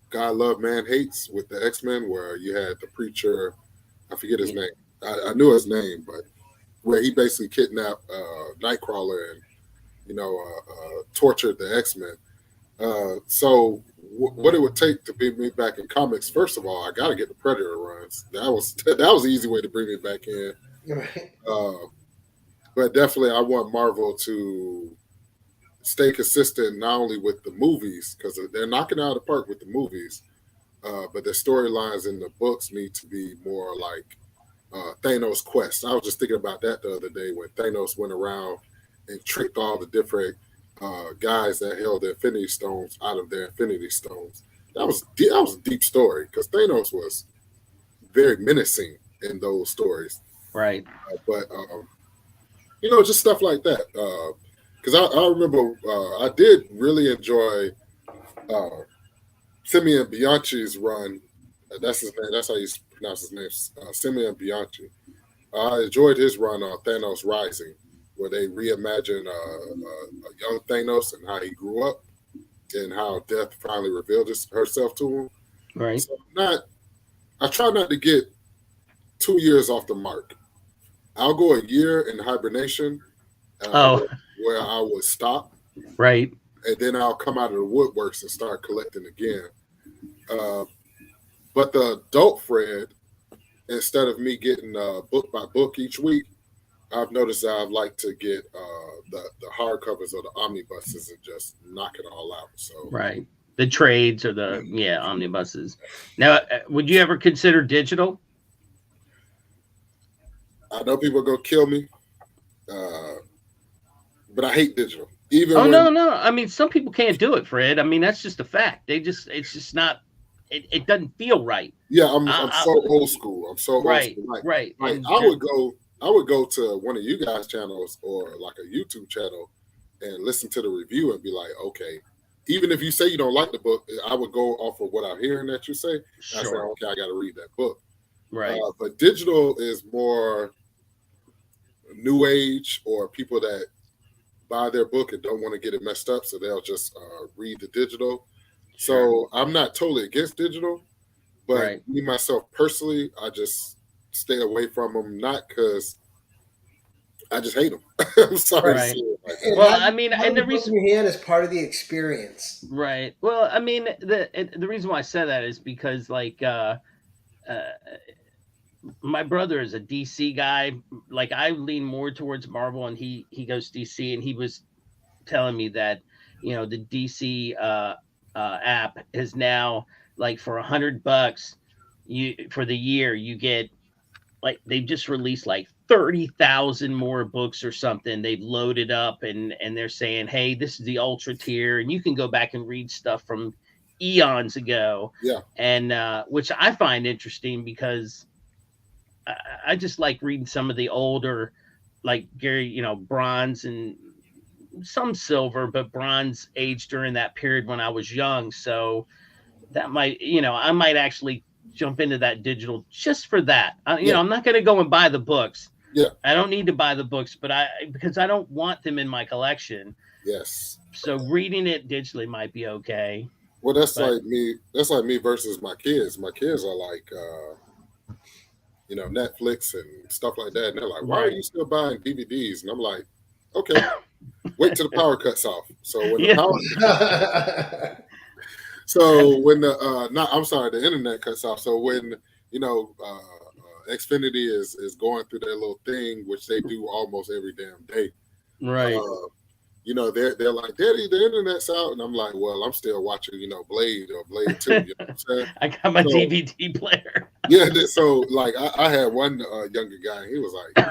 God Love Man Hates with the X-Men, where you had the preacher, I forget his name. I knew his name, but where he basically kidnapped Nightcrawler and tortured the X-Men. So what it would take to bring me back in comics, first of all, I got to get the Predator runs. That was the easy way to bring me back in. Right. But definitely, I want Marvel to stay consistent, not only with the movies, because they're knocking it out of the park with the movies, but their storylines in the books need to be more like Thanos' quest. I was just thinking about that the other day when Thanos went around and tricked all the different guys that held the Infinity Stones out of their Infinity Stones. That was a deep story, because Thanos was very menacing in those stories. Right. But just stuff like that. Because I remember I did really enjoy Simeon Bianchi's run. That's his name. That's how you pronounce his name, Simeon Bianchi. I enjoyed his run on Thanos Rising, where they reimagined a young Thanos and how he grew up and how death finally revealed herself to him. Right. So I try not to get 2 years off the mark. I'll go a year in hibernation where I would stop. Right. And then I'll come out of the woodworks and start collecting again. But the adult Fred, instead of me getting book by book each week, I've noticed that I'd like to get the hardcovers or the omnibuses and just knock it all out. So right, the trades or the omnibuses. Now, would you ever consider digital? I know people are gonna kill me, but I hate digital. No. I mean, some people can't do it, Fred. I mean, that's just a fact. It's just not. It doesn't feel right. Yeah, I'm so old school. I'm so old school. Right. Like I would go to one of you guys' channels or like a YouTube channel and listen to the review and be like, okay, even if you say you don't like the book, I would go off of what I'm hearing that you say. Sure. I say, okay, I got to read that book. Right. But digital is more new age, or people that buy their book and don't want to get it messed up, so they'll just read the digital. So I'm not totally against digital, but me myself personally, I just stay away from them, not because I just hate them. I'm sorry. Right. To say it like Well, I mean, and the reason your hand is part of the experience. Right. Well, I mean, the reason why I said that is because, like, my brother is a DC guy. Like, I lean more towards Marvel, and he goes DC, and he was telling me that, the DC app is now, like, for $100 for the year, you get, like, they've just released like 30,000 more books or something. They've loaded up and they're saying, hey, this is the ultra tier, and you can go back and read stuff from eons ago. Yeah. And which I find interesting, because I just like reading some of the older, like Gary, bronze and some silver, but bronze age during that period when I was young. So that might, I might actually jump into that digital just for that. I'm not going to go and buy the books. Yeah. I don't need to buy the books, because I don't want them in my collection. Yes. So reading it digitally might be okay. Well, that's like me. That's like me versus my kids. My kids are like, Netflix and stuff like that. And they're like, why are you still buying DVDs? And I'm like, okay, wait till the power cuts off. So when the power So when the internet cuts off. So when Xfinity is going through their little thing, which they do almost every damn day. Right. They're like, Daddy, the internet's out, and I'm like, well, I'm still watching, Blade or Blade 2. You know what I'm saying? I got my DVD player. Yeah. So like, I had one younger guy, and he was like,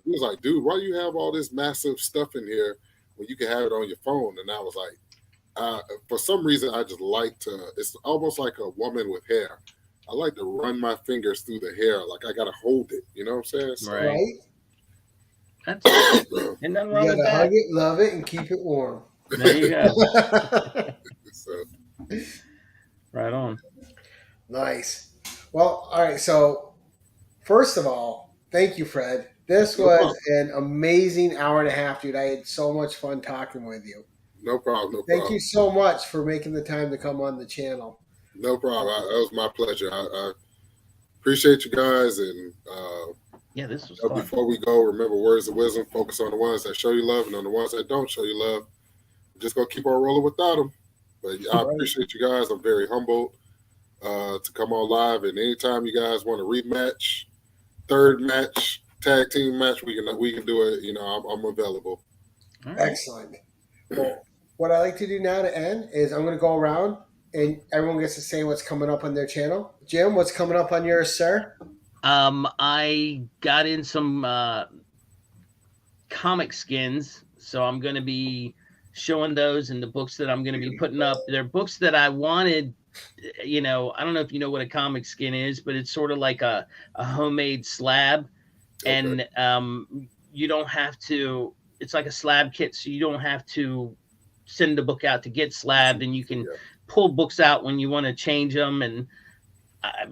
he was like, dude, why do you have all this massive stuff in here when you can have it on your phone? And I was like, for some reason, I just like to, it's almost like a woman with hair. I like to run my fingers through the hair. Like I got to hold it. You know what I'm saying? So, Right. That's awesome. And nothing wrong You with gotta that. hug it, love it, and keep it warm. There you go. so, Right on. Nice. Well, all right. So, first of all, thank you, Fred. This No was problem. an amazing hour and a half, dude. I had so much fun talking with you. no problem. No Thank problem. you so much for making the time to come on the channel. No problem. That was my pleasure. I appreciate you guys. And Yeah, this was fun. before we go, remember words of wisdom. Focus on the ones that show you love and on the ones that don't show you love. I'm just going to keep on rolling without them. But I appreciate you guys. I'm very humbled to come on live. And anytime you guys want a rematch, third match, tag team match, we can do it. You know, I'm available. All right. Excellent. Well, what I like to do now to end is I'm going to go around and everyone gets to say what's coming up on their channel. Jim, what's coming up on yours, sir? I got in some comic skins, so I'm going to be showing those in the books that I'm going to be putting up. They're books that I wanted. You know, I don't know if you know what a comic skin is, but it's sort of like a homemade slab, Okay. and you don't have to. It's like a slab kit, so you don't have to send the book out to get slabbed, and you can pull books out when you want to change them. And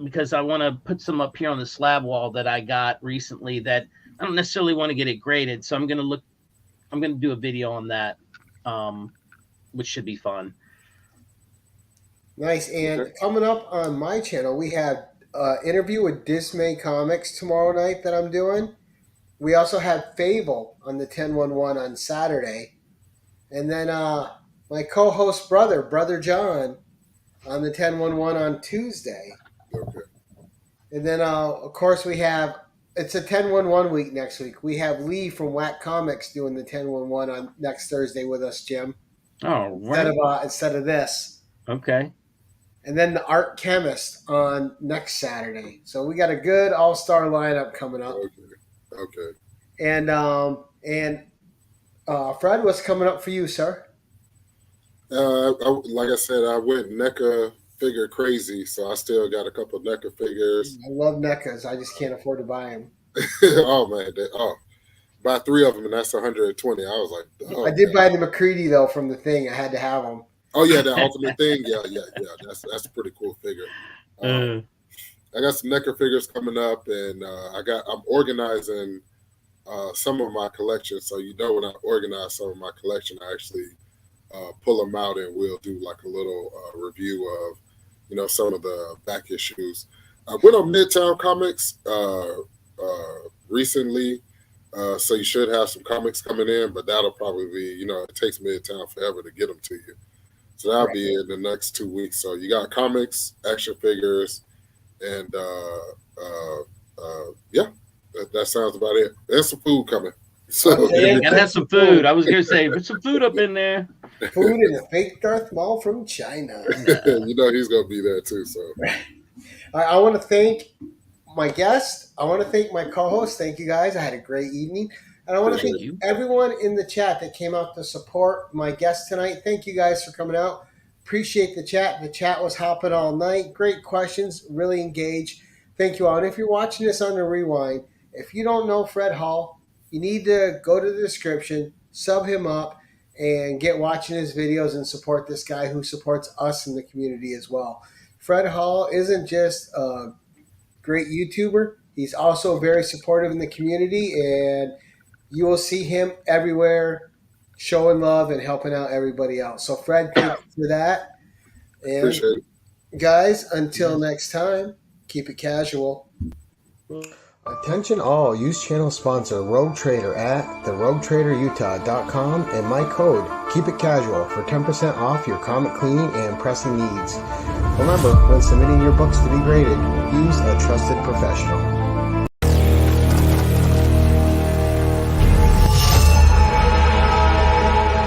because I want to put some up here on the slab wall that I got recently that I don't necessarily want to get it graded, so I'm going to do a video on that, which should be fun. Nice. And coming up on my channel, we have an interview with Dismay Comics tomorrow night that I'm doing. We also have Fable on the 10/11 on Saturday. And then my co-host brother John, on the 10/11 on Tuesday. Okay. And then, of course, we have, it's a 10/11 week next week. We have Lee from Whack Comics doing the 10/11 on next Thursday with us, Jim. Oh, right. Instead of this. Okay. And then the Art Chemist on next Saturday. So we got a good all-star lineup coming up. Okay. And Fred, what's coming up for you, sir? Like I said, I went NECA figure crazy, so I still got a couple of NECA figures. I love NECAs. I just can't afford to buy them. Oh man, buy 3 of them and that's 120. I was like, I did buy the McCready though from the thing. I had to have them. Oh yeah, that ultimate thing. Yeah. That's a pretty cool figure. I got some NECA figures coming up, and I'm organizing some of my collection. So when I organize some of my collection, I actually pull them out, and we'll do like a little review of some of the back issues. I went on Midtown Comics recently, so you should have some comics coming in, but that'll probably be it takes Midtown forever to get them to you. So that'll be in the next 2 weeks. So you got comics, action figures, and that sounds about it. There's some food coming. So yeah, gotta have some food. I was gonna say, put some food up in there. Food in a fake Darth Maul from China. he's gonna be there too. So I want to thank my guest. I want to thank my co-host. Thank you guys. I had a great evening. And I want to thank everyone in the chat that came out to support my guest tonight. Thank you guys for coming out. Appreciate the chat. The chat was hopping all night. Great questions. Really engaged. Thank you all. And if you're watching this on the rewind, if you don't know Fred Hall, you need to go to the description, sub him up, and get watching his videos and support this guy who supports us in the community as well. Fred Hall isn't just a great YouTuber. He's also very supportive in the community, and you will see him everywhere showing love and helping out everybody else. So, Fred, thank you for that. And appreciate it. Guys, until next time, keep it casual. Attention all, use channel sponsor Rogue Trader at theroguetraderutah.com and my code Keep It Casual for 10% off your comic cleaning and pressing needs. Remember, when submitting your books to be graded, use a trusted professional.